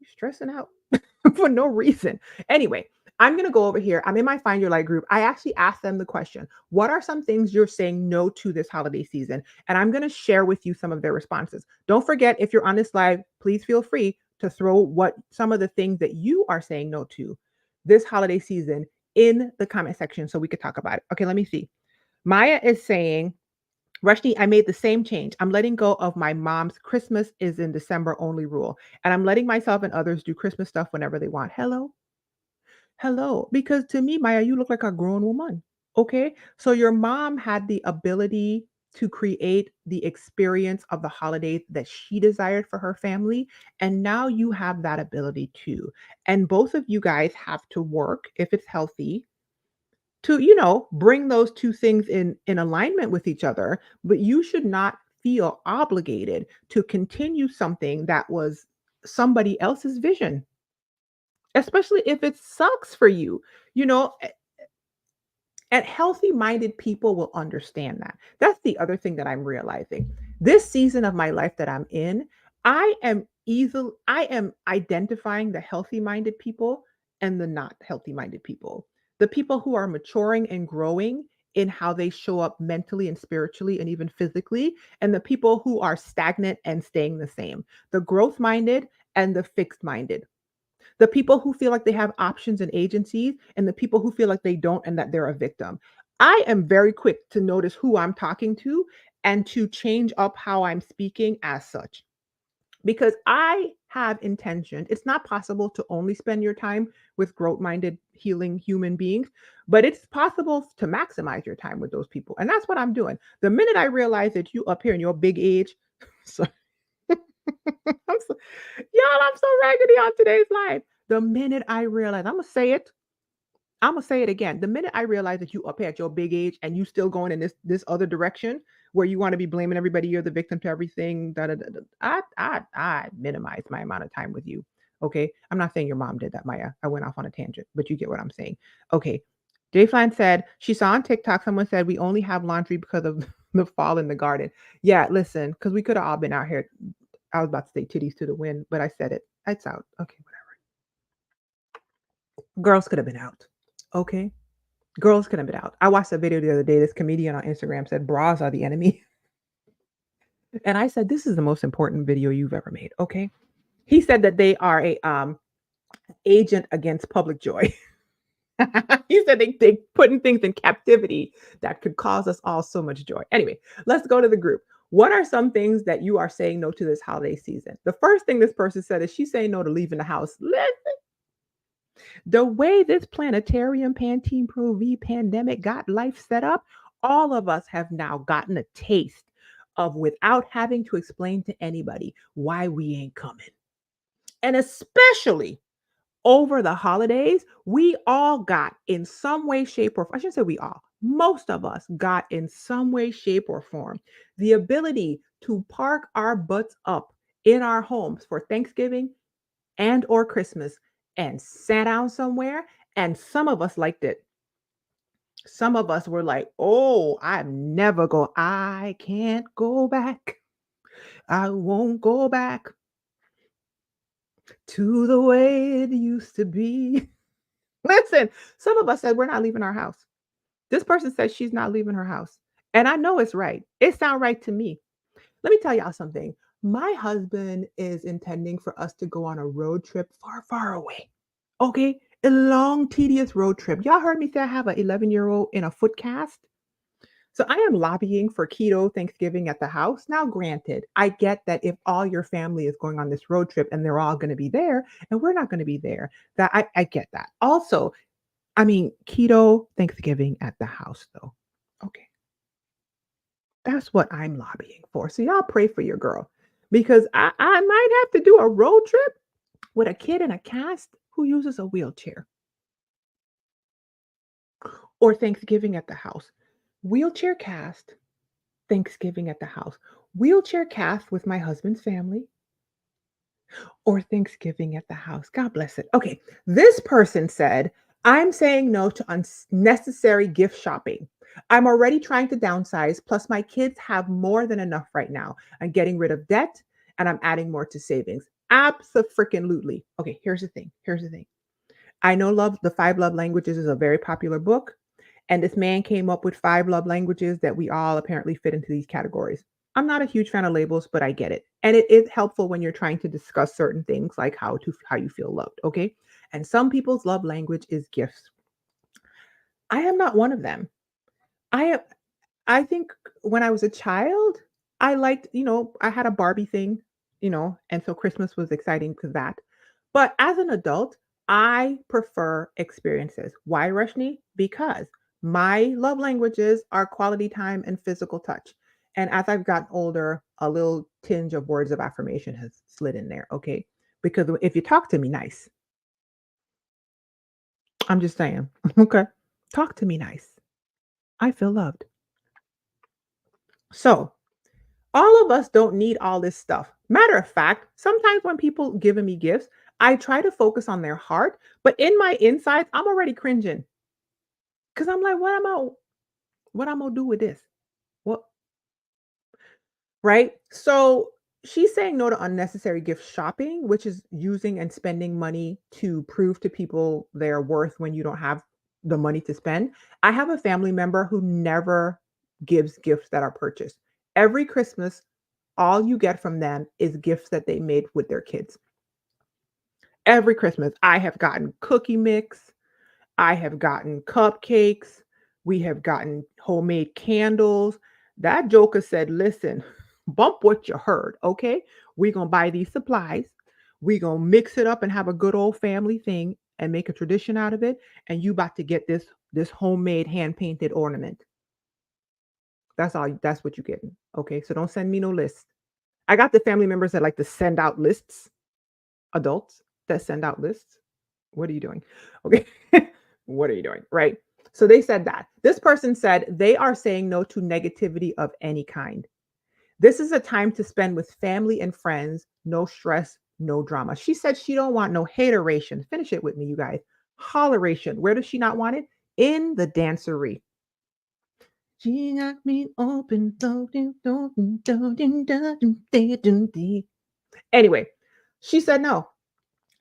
You're stressing out for no reason. Anyway, I'm going to go over here. I'm in my Find Your Light group. I actually asked them the question: what are some things you're saying no to this holiday season? And I'm going to share with you some of their responses. Don't forget, if you're on this live, please feel free to throw what some of the things that you are saying no to this holiday season in the comment section so we could talk about it. Okay, let me see. Maya is saying, Rushni, I made the same change. I'm letting go of my mom's Christmas is in December only rule. And I'm letting myself and others do Christmas stuff whenever they want. Hello? Hello. Because to me, Maya, you look like a grown woman. Okay. So your mom had the ability to create the experience of the holidays that she desired for her family. And now you have that ability too. And both of you guys have to work, if it's healthy, to bring those two things in alignment with each other, but you should not feel obligated to continue something that was somebody else's vision, especially if it sucks for you. you know and healthy minded people will understand that. That's the other thing that I'm realizing. This season of my life that I'm in, I am identifying the healthy minded people and the not healthy minded people. The people who are maturing and growing in how they show up mentally and spiritually and even physically, and the people who are stagnant and staying the same. The growth minded and the fixed minded. The people who feel like they have options and agencies, and the people who feel like they don't and that they're a victim. I am very quick to notice who I'm talking to and to change up how I'm speaking as such, because I have intention. It's not possible to only spend your time with growth minded, healing human beings, but it's possible to maximize your time with those people. And that's what I'm doing. The minute I realize that you up here in your big age, so I'm so, y'all, I'm so raggedy on today's live. The minute I realize, I'm gonna say it again. The minute I realize that you up here at your big age and you still going in this other direction where you want to be blaming everybody, you're the victim to everything. Da, da, da, da, I minimize my amount of time with you. Okay, I'm not saying your mom did that, Maya. I went off on a tangent, but you get what I'm saying. Okay, J Flan said she saw on TikTok someone said we only have laundry because of the fall in the garden. Yeah, listen, because we could have all been out here. I was about to say titties to the wind, but I said it. It's out. Okay, whatever. Girls could have been out. Okay. Girls could have been out. I watched a video the other day. This comedian on Instagram said bras are the enemy. And I said, this is the most important video you've ever made. Okay. He said that they are a agent against public joy. He said they putting things in captivity that could cause us all so much joy. Anyway, let's go to the group. What are some things that you are saying no to this holiday season? The first thing this person said is she's saying no to leaving the house. The way this planetarium Pantene Pro V pandemic got life set up, all of us have now gotten a taste of without having to explain to anybody why we ain't coming. And especially over the holidays, we all got in some way, shape, or I shouldn't say we all, most of us got in some way, shape, or form the ability to park our butts up in our homes for Thanksgiving and or Christmas and sat down somewhere. And some of us liked it. Some of us were like, oh, I can't go back. I won't go back to the way it used to be. Listen, some of us said we're not leaving our house. This person says she's not leaving her house. And I know it's right. It sounds right to me. Let me tell y'all something. My husband is intending for us to go on a road trip far, far away. Okay? A long, tedious road trip. Y'all heard me say I have an 11-year-old in a foot cast. So I am lobbying for keto Thanksgiving at the house. Now, granted, I get that if all your family is going on this road trip and they're all going to be there and we're not going to be there, that I get that. Also, I mean, keto Thanksgiving at the house, though. Okay. That's what I'm lobbying for. So y'all pray for your girl because I might have to do a road trip with a kid in a cast who uses a wheelchair or Thanksgiving at the house. Wheelchair cast, Thanksgiving at the house. Wheelchair cast with my husband's family or Thanksgiving at the house. God bless it. Okay. This person said, I'm saying no to unnecessary gift shopping. I'm already trying to downsize. Plus, my kids have more than enough right now. I'm getting rid of debt and I'm adding more to savings. Abso-freaking-lutely. Okay, here's the thing. Here's the thing. I know The Five Love Languages is a very popular book. And this man came up with five love languages that we all apparently fit into these categories. I'm not a huge fan of labels, but I get it. And it is helpful when you're trying to discuss certain things like how you feel loved, okay? And some people's love language is gifts. I am not one of them. I am I think when I was a child, I liked, I had a Barbie thing, and so Christmas was exciting because that. But as an adult, I prefer experiences. Why, Rushni? Because my love languages are quality time and physical touch. And as I've gotten older, a little tinge of words of affirmation has slid in there, okay? Because if you talk to me nice, I'm just saying, okay? Talk to me nice. I feel loved. So, all of us don't need all this stuff. Matter of fact, sometimes when people giving me gifts, I try to focus on their heart, but in my insides, I'm already cringing because I'm like, what I'm gonna do with this? What right? So she's saying no to unnecessary gift shopping, which is using and spending money to prove to people their worth when you don't have the money to spend. I have a family member who never gives gifts that are purchased. Every Christmas, all you get from them is gifts that they made with their kids. Every Christmas, I have gotten cookie mix, I have gotten cupcakes, we have gotten homemade candles. That joker said, listen, bump what you heard, okay? We're gonna buy these supplies, we're gonna mix it up and have a good old family thing and make a tradition out of it. And you about to get this homemade hand painted ornament. That's what you're getting. Okay. So don't send me no list. I got the family members that like to send out lists, adults that send out lists. What are you doing? Okay. What are you doing? Right. So they said that. This person said they are saying no to negativity of any kind. This is a time to spend with family and friends, no stress, no drama. She said she don't want no hateration. Finish it with me, you guys. Holleration. Where does she not want it? in the dancery. She got me open. Anyway, she said no.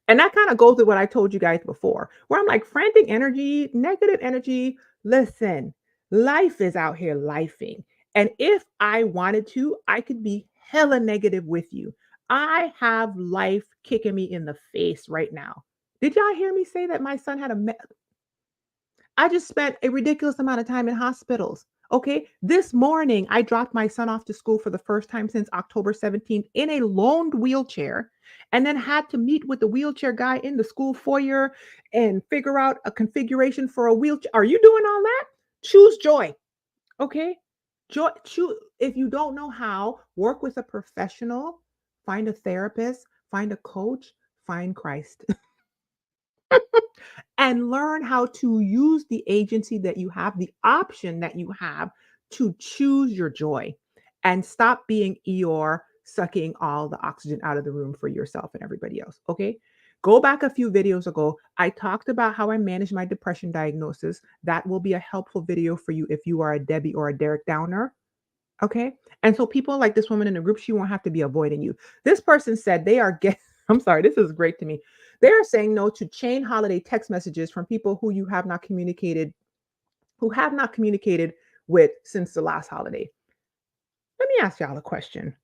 And that kind of goes with what I told you guys before, where I'm like, frantic energy, negative energy. Listen, life is out here lifing. And if I wanted to, I could be hella negative with you. I have life kicking me in the face right now. Did y'all hear me say that my son had I just spent a ridiculous amount of time in hospitals. Okay. This morning, I dropped my son off to school for the first time since October 17th in a loaned wheelchair and then had to meet with the wheelchair guy in the school foyer and figure out a configuration for a wheelchair. Are you doing all that? Choose joy. Okay. Joy. Choose. If you don't know how, work with a professional, find a therapist, find a coach, find Christ. And learn how to use the agency that you have, the option that you have to choose your joy and stop being Eeyore sucking all the oxygen out of the room for yourself and everybody else. Okay. Go back a few videos ago. I talked about how I manage my depression diagnosis. That will be a helpful video for you if you are a Debbie or a Derek Downer. Okay. And so people like this woman in the group, she won't have to be avoiding you. This person said they are getting, I'm sorry, this is great to me. They are saying no to chain holiday text messages from people who you have not communicated, who have not communicated with since the last holiday. Let me ask y'all a question.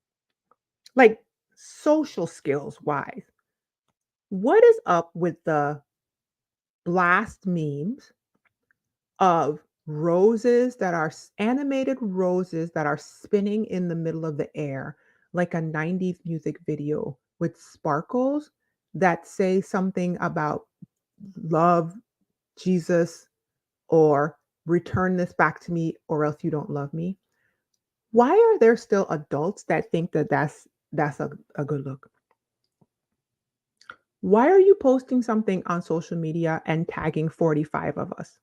Like social skills wise, what is up with the blast memes of roses that are animated roses that are spinning in the middle of the air like a 90s music video with sparkles that say something about love Jesus or return this back to me or else you don't love me. Why are there still adults that think that that's a good look? Why are you posting something on social media and tagging 45 of us?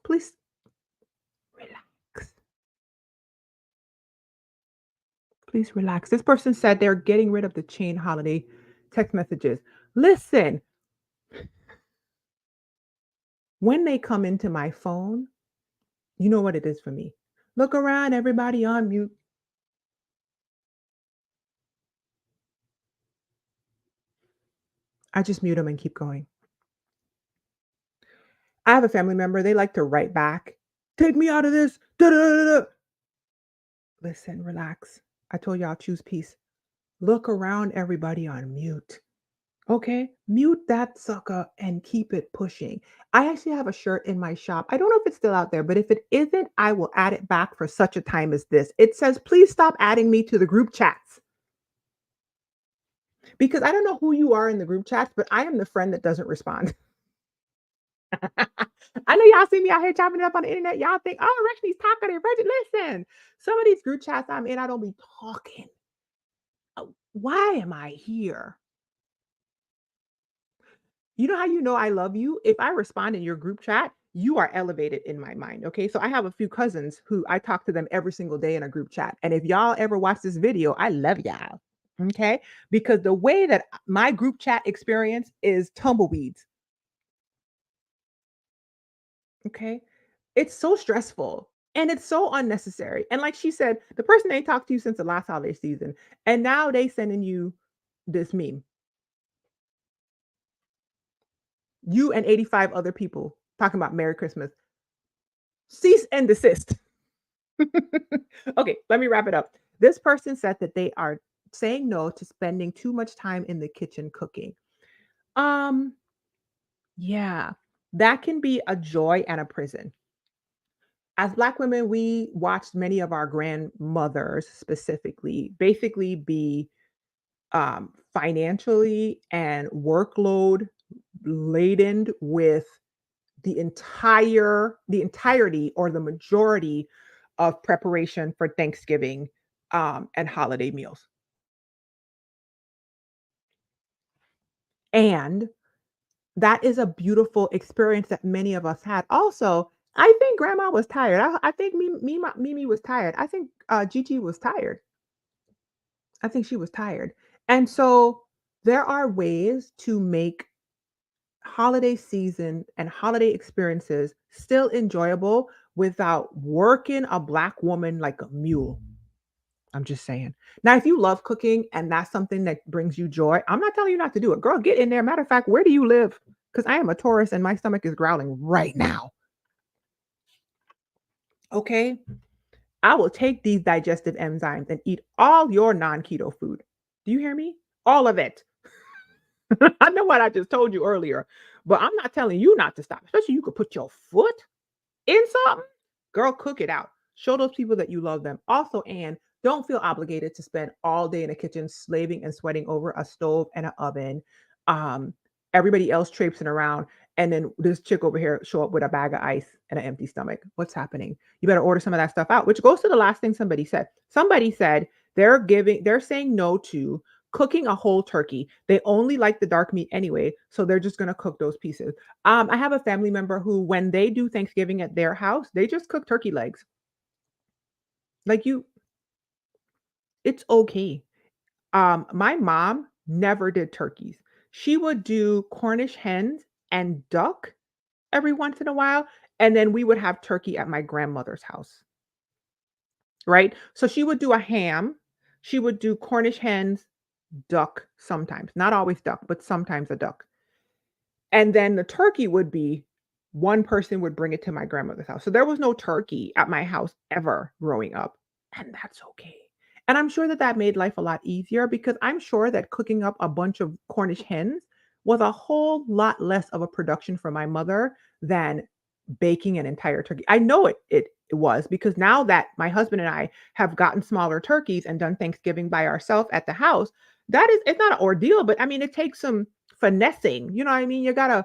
Please relax. Please relax. This person said they're getting rid of the chain holiday text messages. Listen, when they come into my phone, you know what it is for me. Look around, everybody on mute. I just mute them and keep going. I have a family member, they like to write back. Take me out of this. Da, da, da, da. Listen, relax. I told y'all choose peace. Look around, everybody on mute. Okay, mute that sucker and keep it pushing. I actually have a shirt in my shop. I don't know if it's still out there, but if it isn't, I will add it back for such a time as this. It says, please stop adding me to the group chats because I don't know who you are in the group chats, but I am the friend that doesn't respond. I know y'all see me out here chopping it up on the internet. Y'all think, oh, Rexy's talking. Listen, some of these group chats I'm in, I don't be talking. Why am I here? You know how you know I love you? If I respond in your group chat, you are elevated in my mind. Okay. So I have a few cousins who I talk to them every single day in a group chat. And if y'all ever watch this video, I love y'all. Okay. Because the way that my group chat experience is tumbleweeds. Okay. It's so stressful and it's so unnecessary. And like she said, the person ain't talked to you since the last holiday season. And now they sending you this meme. You and 85 other people talking about Merry Christmas. Cease and desist. Okay, let me wrap it up. This person said that they are saying no to spending too much time in the kitchen cooking. Um, yeah, that can be a joy and a prison. As Black women, we watched many of our grandmothers specifically basically be financially and workload laden with the entirety or the majority of preparation for Thanksgiving and holiday meals. And that is a beautiful experience that many of us had. Also, I think grandma was tired. I think Mimi was tired. I think Gigi was tired. I think she was tired. And so There are ways to make holiday season and holiday experiences still enjoyable without working a Black woman like a mule. I'm just saying. Now, if you love cooking and that's something that brings you joy, I'm not telling you not to do it. Girl, get in there. Matter of fact, where do you live? Because I am a Taurus and my stomach is growling right now. Okay. I will take these digestive enzymes and eat all your non keto food. Do you hear me? All of it. I know what I just told you earlier, but I'm not telling you not to stop, especially you could put your foot in something, girl, cook it out. Show those people that you love them. Also, and don't feel obligated to spend all day in the kitchen slaving and sweating over a stove and an oven. Um, Everybody else traipsing around, and then this chick over here show up with a bag of ice and an empty stomach. What's happening? You better order some of that stuff out. Which goes to the last thing somebody said. Somebody said they're saying no to cooking a whole turkey. They only like the dark meat anyway, so they're just gonna cook those pieces. I have a family member who, when they do Thanksgiving at their house, they just cook turkey legs. Like you, it's okay. My mom never did turkeys. She would do Cornish hens and duck every once in a while, and then we would have turkey at my grandmother's house, right? So she would do a ham, she would do Cornish hens, duck sometimes, not always duck, but sometimes a duck. And then the turkey would be one person would bring it to my grandmother's house. So there was no turkey at my house ever growing up, and that's okay. And I'm sure that that made life a lot easier because I'm sure that cooking up a bunch of Cornish hens was a whole lot less of a production for my mother than baking an entire turkey. I know it was because now that my husband and I have gotten smaller turkeys and done Thanksgiving by ourselves at the house, that is it's not an ordeal, but I mean it takes some finessing. You know what I mean? You gotta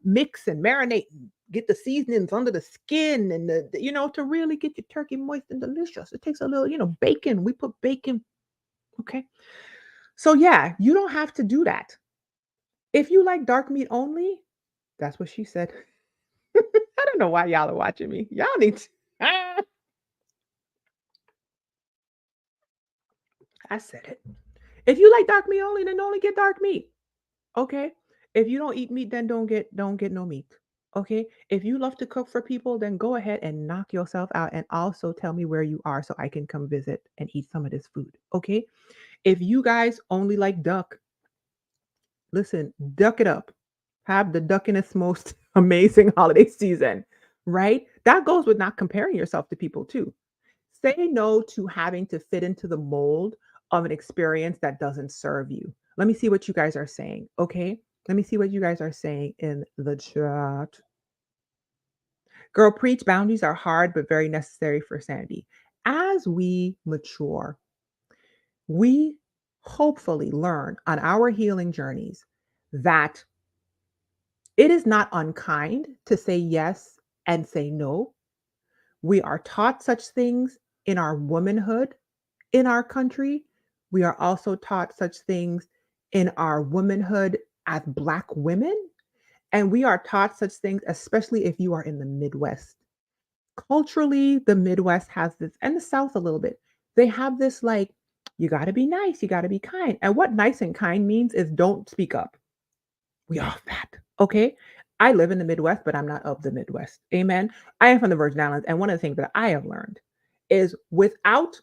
mix and marinate and get the seasonings under the skin and to really get your turkey moist and delicious. It takes a little, bacon. We put bacon. Okay. So yeah, you don't have to do that. If you like dark meat only, that's what she said. I don't know why y'all are watching me. Y'all need to, I said it. If you like dark meat only, then only get dark meat. Okay. If you don't eat meat, then don't get no meat. Okay. If you love to cook for people, then go ahead and knock yourself out and also tell me where you are so I can come visit and eat some of this food. Okay. If you guys only like duck, listen, duck it up. Have the duckiness most amazing holiday season, right? That goes with not comparing yourself to people too. Say no to having to fit into the mold of an experience that doesn't serve you. Let me see what you guys are saying, okay? Let me see what you guys are saying in the chat. Girl, preach boundaries are hard but very necessary for sanity. As we mature, we hopefully learn on our healing journeys that it is not unkind to say yes and say no. We are taught such things in our womanhood in our country. We are also taught such things in our womanhood as Black women. And we are taught such things, especially if you are in the Midwest. Culturally, the Midwest has this, and the South a little bit. They have this like, you got to be nice, you got to be kind. And what nice and kind means is don't speak up. We are that. Okay. I live in the Midwest, but I'm not of the Midwest. Amen. I am from the Virgin Islands. And one of the things that I have learned is without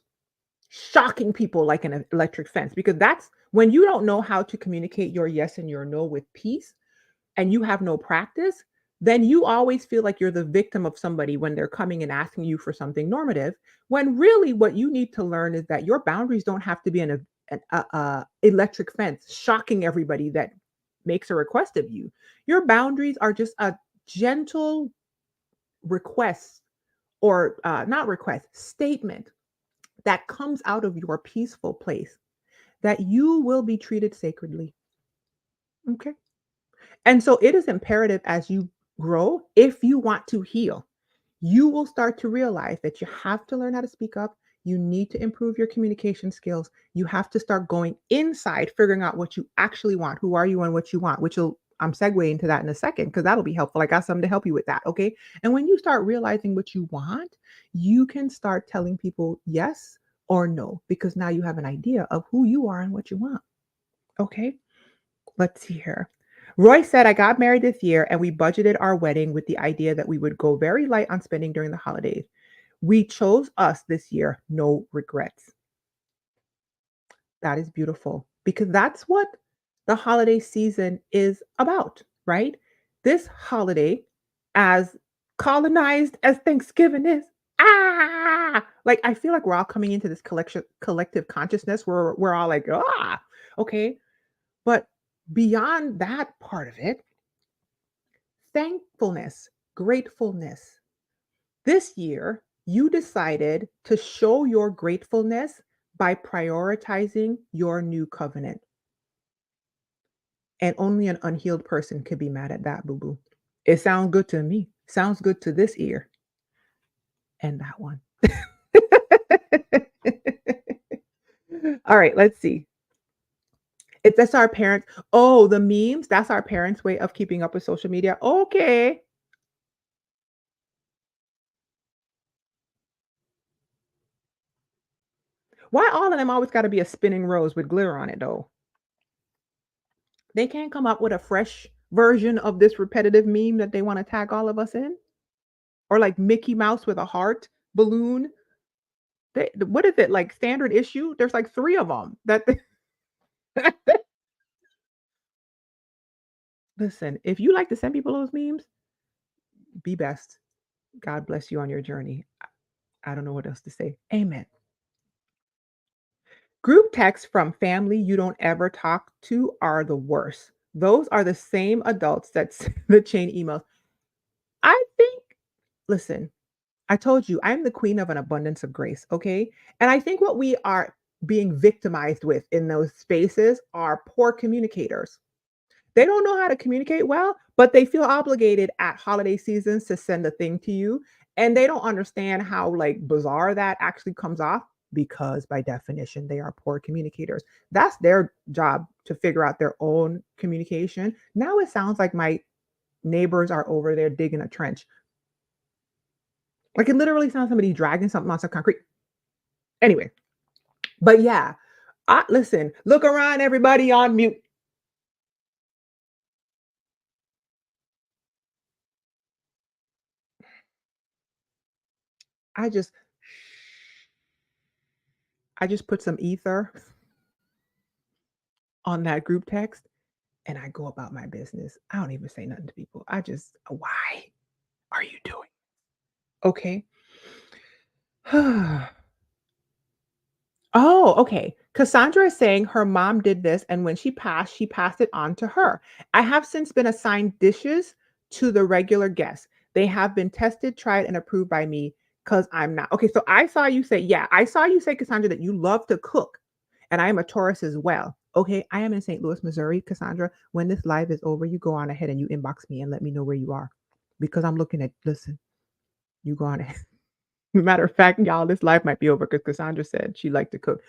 shocking people like an electric fence, because that's when you don't know how to communicate your yes and your no with peace and you have no practice, then you always feel like you're the victim of somebody when they're coming and asking you for something normative. When really what you need to learn is that your boundaries don't have to be an electric fence shocking everybody that makes a request of you. Your boundaries are just a gentle request or not request, statement that comes out of your peaceful place that you will be treated sacredly. Okay. And so it is imperative as you grow, if you want to heal, you will start to realize that you have to learn how to speak up. You need to improve your communication skills. You have to start going inside, figuring out what you actually want. Who are you and what you want, which will, I'm segueing into that in a second because that'll be helpful. I got something to help you with that. Okay. And when you start realizing what you want, you can start telling people yes or no, because now you have an idea of who you are and what you want. Okay, let's see here. Roy said, I got married this year and we budgeted our wedding with the idea that we would go very light on spending during the holidays. We chose us this year, no regrets. That is beautiful because that's what the holiday season is about, right? This holiday, as colonized as Thanksgiving is, like I feel like we're all coming into this collective consciousness where we're all like, okay. But beyond that part of it, thankfulness, gratefulness. This year, you decided to show your gratefulness by prioritizing your new covenant. And only an unhealed person could be mad at that, boo boo. It sounds good to me. Sounds good to this ear and that one. All right, let's see. If that's our parents. Oh, the memes, that's our parents' way of keeping up with social media. Okay. Why all of them always got to be a spinning rose with glitter on it, though? They can't come up with a fresh version of this repetitive meme that they want to tag all of us in? Or like Mickey Mouse with a heart balloon? What is it, like standard issue? There's like 3 of them that listen, if you like to send people those memes, be best. God bless you on your journey. I don't know what else to say. Amen. Group texts from family you don't ever talk to are the worst. Those are the same adults that send the chain emails. I think, listen, I told you I'm the queen of an abundance of grace, okay? And I think what we are being victimized with in those spaces are poor communicators. They don't know how to communicate well, but they feel obligated at holiday seasons to send a thing to you, and they don't understand how, like, bizarre that actually comes off because by definition, they are poor communicators. That's their job to figure out their own communication. Now it sounds like my neighbors are over there digging a trench. Like, it literally sounds somebody dragging something on some concrete. Anyway, but yeah, listen, look around, everybody on mute. I just I just put some ether on that group text and I go about my business. I don't even say nothing to people. I just, why are you doing? Okay. Oh, okay. Cassandra is saying her mom did this, and when she passed it on to her. I have since been assigned dishes to the regular guests. They have been tested, tried, and approved by me because I'm not. Okay, so I saw you say, yeah, I saw you say, Cassandra, that you love to cook, and I am a Taurus as well. Okay, I am in St. Louis, Missouri, Cassandra. When this live is over, you go on ahead and you inbox me and let me know where you are because I'm looking at, listen, you go on ahead. Matter of fact, y'all, this live might be over because Cassandra said she liked to cook.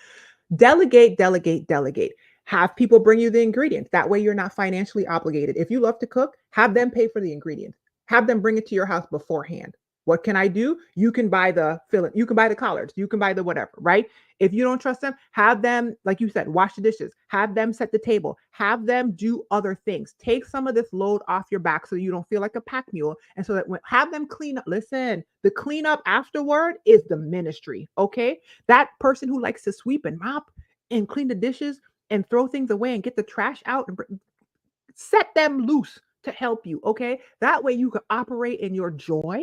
Delegate, delegate, delegate. Have people bring you the ingredients. That way you're not financially obligated. If you love to cook, have them pay for the ingredients. Have them bring it to your house beforehand. What can I do? You can buy the filling, you can buy the collards, you can buy the whatever, right? If you don't trust them, have them, like you said, wash the dishes, have them set the table, have them do other things. Take some of this load off your back so you don't feel like a pack mule. And so that when have them clean up, listen, the cleanup afterward is the ministry. Okay. That person who likes to sweep and mop and clean the dishes and throw things away and get the trash out and set them loose to help you, okay? That way you can operate in your joy,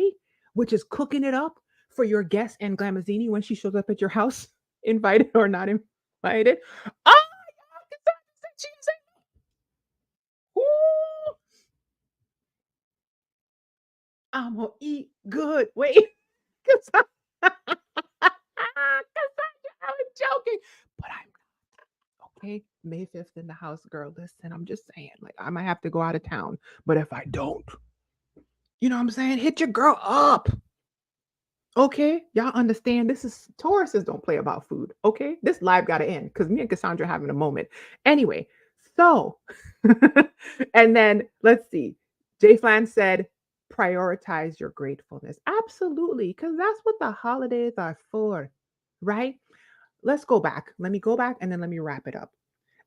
which is cooking it up for your guest and glamazini when she shows up at your house, invited or not invited. Oh, I'm gonna eat good. Wait, because I was joking, but I'm okay. May 5th in the house, girl. Listen, I'm just saying, like, I might have to go out of town, but if I don't, you know what I'm saying? Hit your girl up. Okay, y'all understand this is Tauruses don't play about food. Okay, this live got to end because me and Cassandra having a moment. Anyway, so and then let's see. Jay Flan said, prioritize your gratefulness. Absolutely, because that's what the holidays are for, right? Let's go back. Let me go back and then let me wrap it up.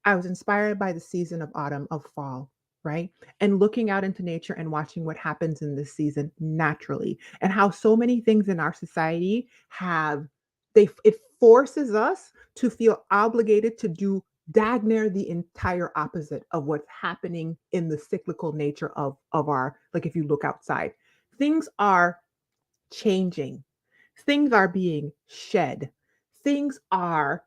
I was inspired by the season of autumn, of fall, right? And looking out into nature and watching what happens in this season naturally, and how so many things in our society have it forces us to feel obligated to do dag near the entire opposite of what's happening in the cyclical nature of our, like, if you look outside, things are changing. Things are being shed. Things are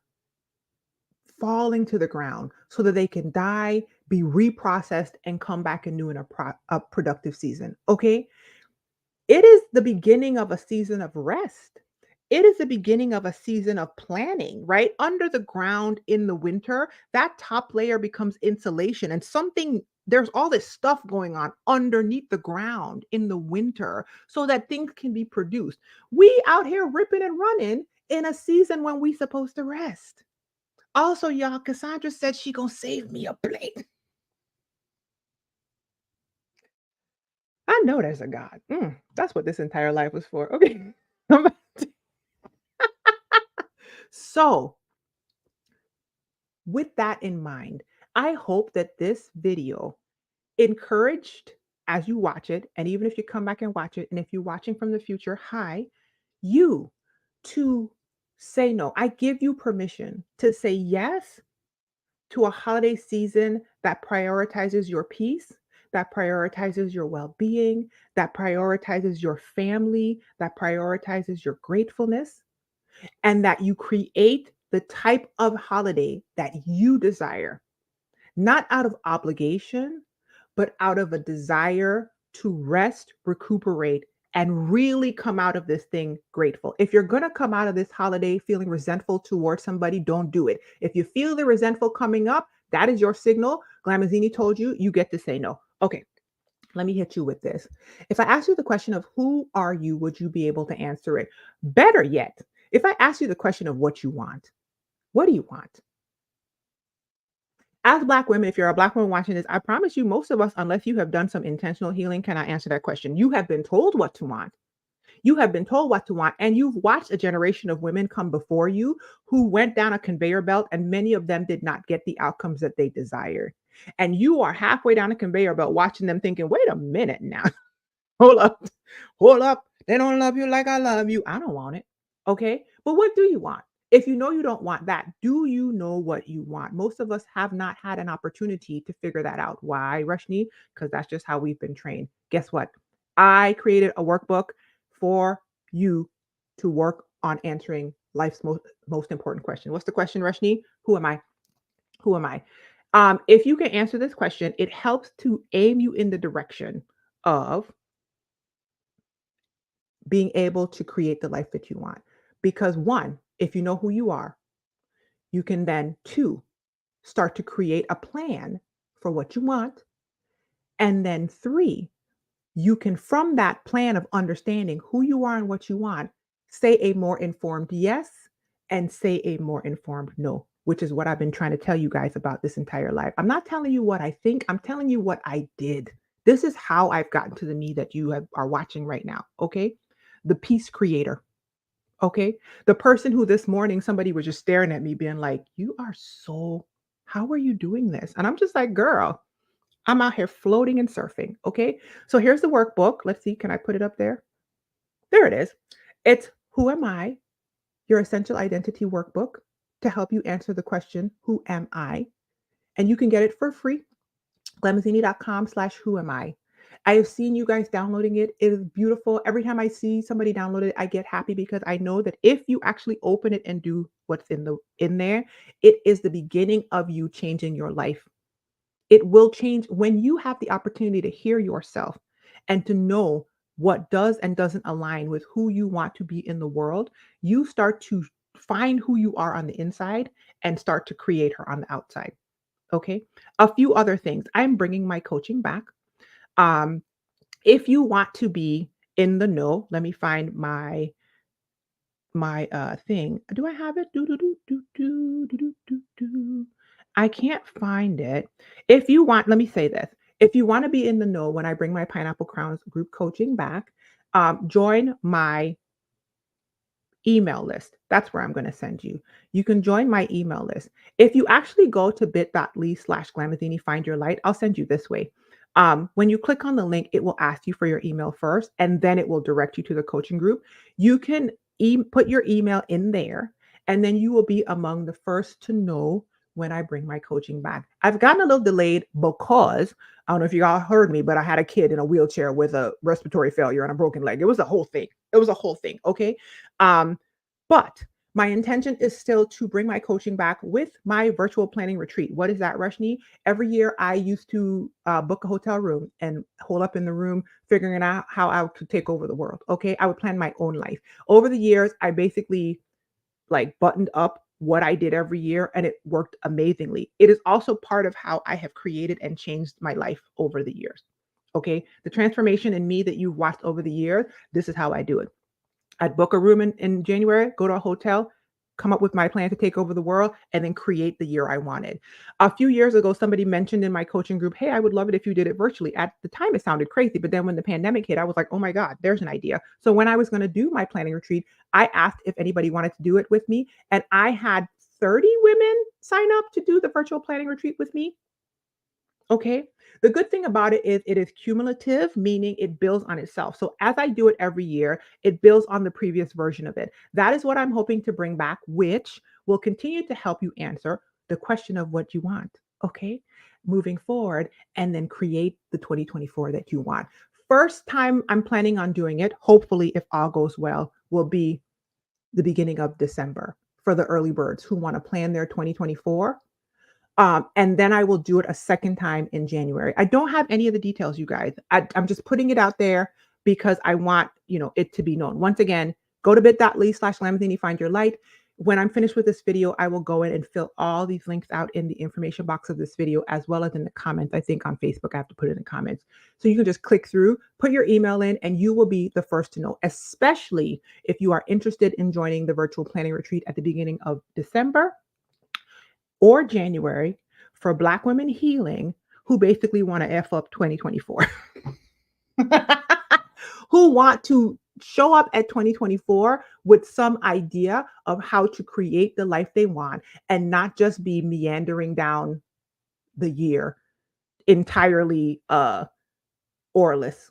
falling to the ground so that they can die, be reprocessed, and come back anew in a productive season. Okay. It is the beginning of a season of rest. It is the beginning of a season of planning, right? Under the ground in the winter, that top layer becomes insulation and something. There's all this stuff going on underneath the ground in the winter so that things can be produced. We out here ripping and running in a season when we supposed to rest. Also, y'all, Cassandra said she gonna save me a plate. I know there's a God. That's what this entire life was for. Okay. So, with that in mind, I hope that this video encouraged as you watch it, and even if you come back and watch it, and if you're watching from the future, hi, you to say no. I give you permission to say yes to a holiday season that prioritizes your peace, that prioritizes your well being, that prioritizes your family, that prioritizes your gratefulness, and that you create the type of holiday that you desire, not out of obligation, but out of a desire to rest, recuperate, and really come out of this thing grateful. If you're going to come out of this holiday feeling resentful towards somebody, don't do it. If you feel the resentful coming up, that is your signal. Glamazini told you, you get to say no. Okay, let me hit you with this. If I ask you the question of who are you, would you be able to answer it? Better yet, if I ask you the question of what you want, what do you want? As Black women, if you're a Black woman watching this, I promise you, most of us, unless you have done some intentional healing, cannot answer that question. You have been told what to want. You have been told what to want, and you've watched a generation of women come before you who went down a conveyor belt, and many of them did not get the outcomes that they desired. And you are halfway down a conveyor belt watching them thinking, wait a minute now, hold up, hold up. They don't love you like I love you. I don't want it. Okay. But what do you want? If you know you don't want that, do you know what you want? Most of us have not had an opportunity to figure that out. Why, Rashni? Because that's just how we've been trained. Guess what? I created a workbook for you to work on answering life's most important question. What's the question, Rashni? Who am I? Who am I? If you can answer this question, it helps to aim you in the direction of being able to create the life that you want. Because one, if you know who you are, you can then two, start to create a plan for what you want. And then three, you can, from that plan of understanding who you are and what you want, say a more informed yes and say a more informed no, which is what I've been trying to tell you guys about this entire life. I'm not telling you what I think, I'm telling you what I did. This is how I've gotten to the me that are watching right now. Okay. The peace creator. Okay. The person who this morning somebody was just staring at me, being like, you are so, how are you doing this? And I'm just like, girl, I'm out here floating and surfing. Okay. So here's the workbook. Let's see. Can I put it up there? There it is. It's Who Am I? Your Essential Identity Workbook to help you answer the question, Who am I? And you can get it for free. glamazini.com/who am I have seen you guys downloading it. It is beautiful. Every time I see somebody download it, I get happy because I know that if you actually open it and do what's in there, it is the beginning of you changing your life. It will change when you have the opportunity to hear yourself and to know what does and doesn't align with who you want to be in the world. You start to find who you are on the inside and start to create her on the outside. Okay. A few other things. I'm bringing my coaching back. Um, if you want to be in the know, let me find my thing. Do I have it? Do do do do do do do do do. I can't find it. If you want, let me say this. If you want to be in the know when I bring my Pineapple Crowns group coaching back, join my email list. That's where I'm going to send you. You can join my email list. If you actually go to bit.ly/glamazini find your light, I'll send you this way. When you click on the link, it will ask you for your email first, and then it will direct you to the coaching group. You can put your email in there, and then you will be among the first to know when I bring my coaching back. I've gotten a little delayed because I don't know if you all heard me, but I had a kid in a wheelchair with a respiratory failure and a broken leg. It was a whole thing. It was a whole thing. Okay. Um, but my intention is still to bring my coaching back with my virtual planning retreat. What is that, Rashni? Every year I used to book a hotel room and hole up in the room, figuring out how I could take over the world. Okay. I would plan my own life. Over the years, I basically like buttoned up what I did every year and it worked amazingly. It is also part of how I have created and changed my life over the years. Okay. The transformation in me that you've watched over the years, this is how I do it. I'd book a room in January, go to a hotel, come up with my plan to take over the world, and then create the year I wanted. A few years ago, somebody mentioned in my coaching group, hey, I would love it if you did it virtually. At the time, it sounded crazy. But then when the pandemic hit, I was like, oh my God, there's an idea. So when I was going to do my planning retreat, I asked if anybody wanted to do it with me. And I had 30 women sign up to do the virtual planning retreat with me. Okay. The good thing about it is cumulative, meaning it builds on itself. So as I do it every year, it builds on the previous version of it. That is what I'm hoping to bring back, which will continue to help you answer the question of what you want. Okay. Moving forward, and then create the 2024 that you want. First time I'm planning on doing it, hopefully, if all goes well, will be the beginning of December for the early birds who want to plan their 2024. And then I will do it a second time in January. I don't have any of the details, you guys. I'm just putting it out there because I want, it to be known. Once again, go to bit.ly/Lamazini, find your light. When I'm finished with this video, I will go in and fill all these links out in the information box of this video, as well as in the comments. I think on Facebook, I have to put it in the comments. So you can just click through, put your email in, and you will be the first to know, especially if you are interested in joining the virtual planning retreat at the beginning of December or January for Black women healing who basically want to F up 2024, who want to show up at 2024 with some idea of how to create the life they want and not just be meandering down the year entirely oarless.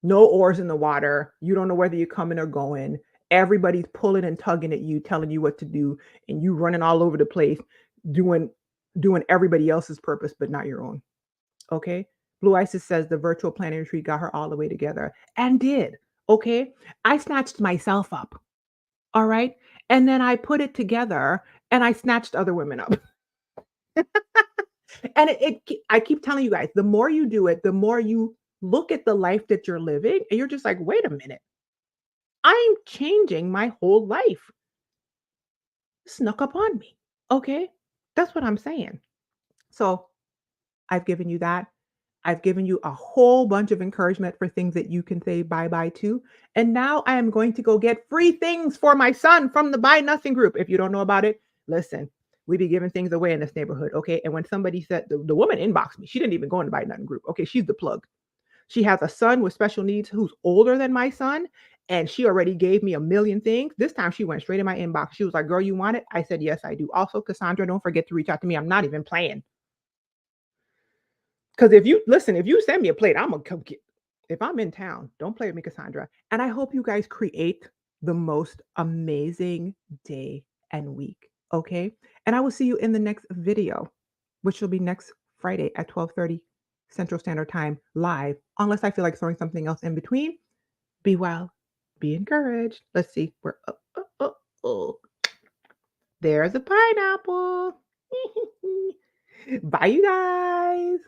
No oars in the water. You don't know whether you're coming or going. Everybody's pulling and tugging at you, telling you what to do, and you running all over the place, doing doing everybody else's purpose, but not your own. Okay. Blue Isis says the virtual planning retreat got her all the way together and did. Okay. I snatched myself up. All right. And then I put it together and I snatched other women up. And I keep telling you guys, the more you do it, the more you look at the life that you're living and you're just like, wait a minute, I'm changing my whole life. Snuck up on me. Okay. That's what I'm saying. So I've given you that. I've given you a whole bunch of encouragement for things that you can say bye bye to. And now I am going to go get free things for my son from the Buy Nothing group. If you don't know about it, listen, we be giving things away in this neighborhood. Okay. And when somebody said, the woman inboxed me, she didn't even go in the Buy Nothing group. Okay. She's the plug. She has a son with special needs who's older than my son. And she already gave me a million things. This time she went straight in my inbox. She was like, girl, you want it? I said, yes, I do. Also, Cassandra, don't forget to reach out to me. I'm not even playing. Because if you send me a plate, I'm gonna come get. If I'm in town, don't play with me, Cassandra. And I hope you guys create the most amazing day and week. Okay. And I will see you in the next video, which will be next Friday at 12:30 Central Standard Time live, unless I feel like throwing something else in between. Be well, be encouraged. Let's see. We're oh. There's a pineapple. Bye, you guys.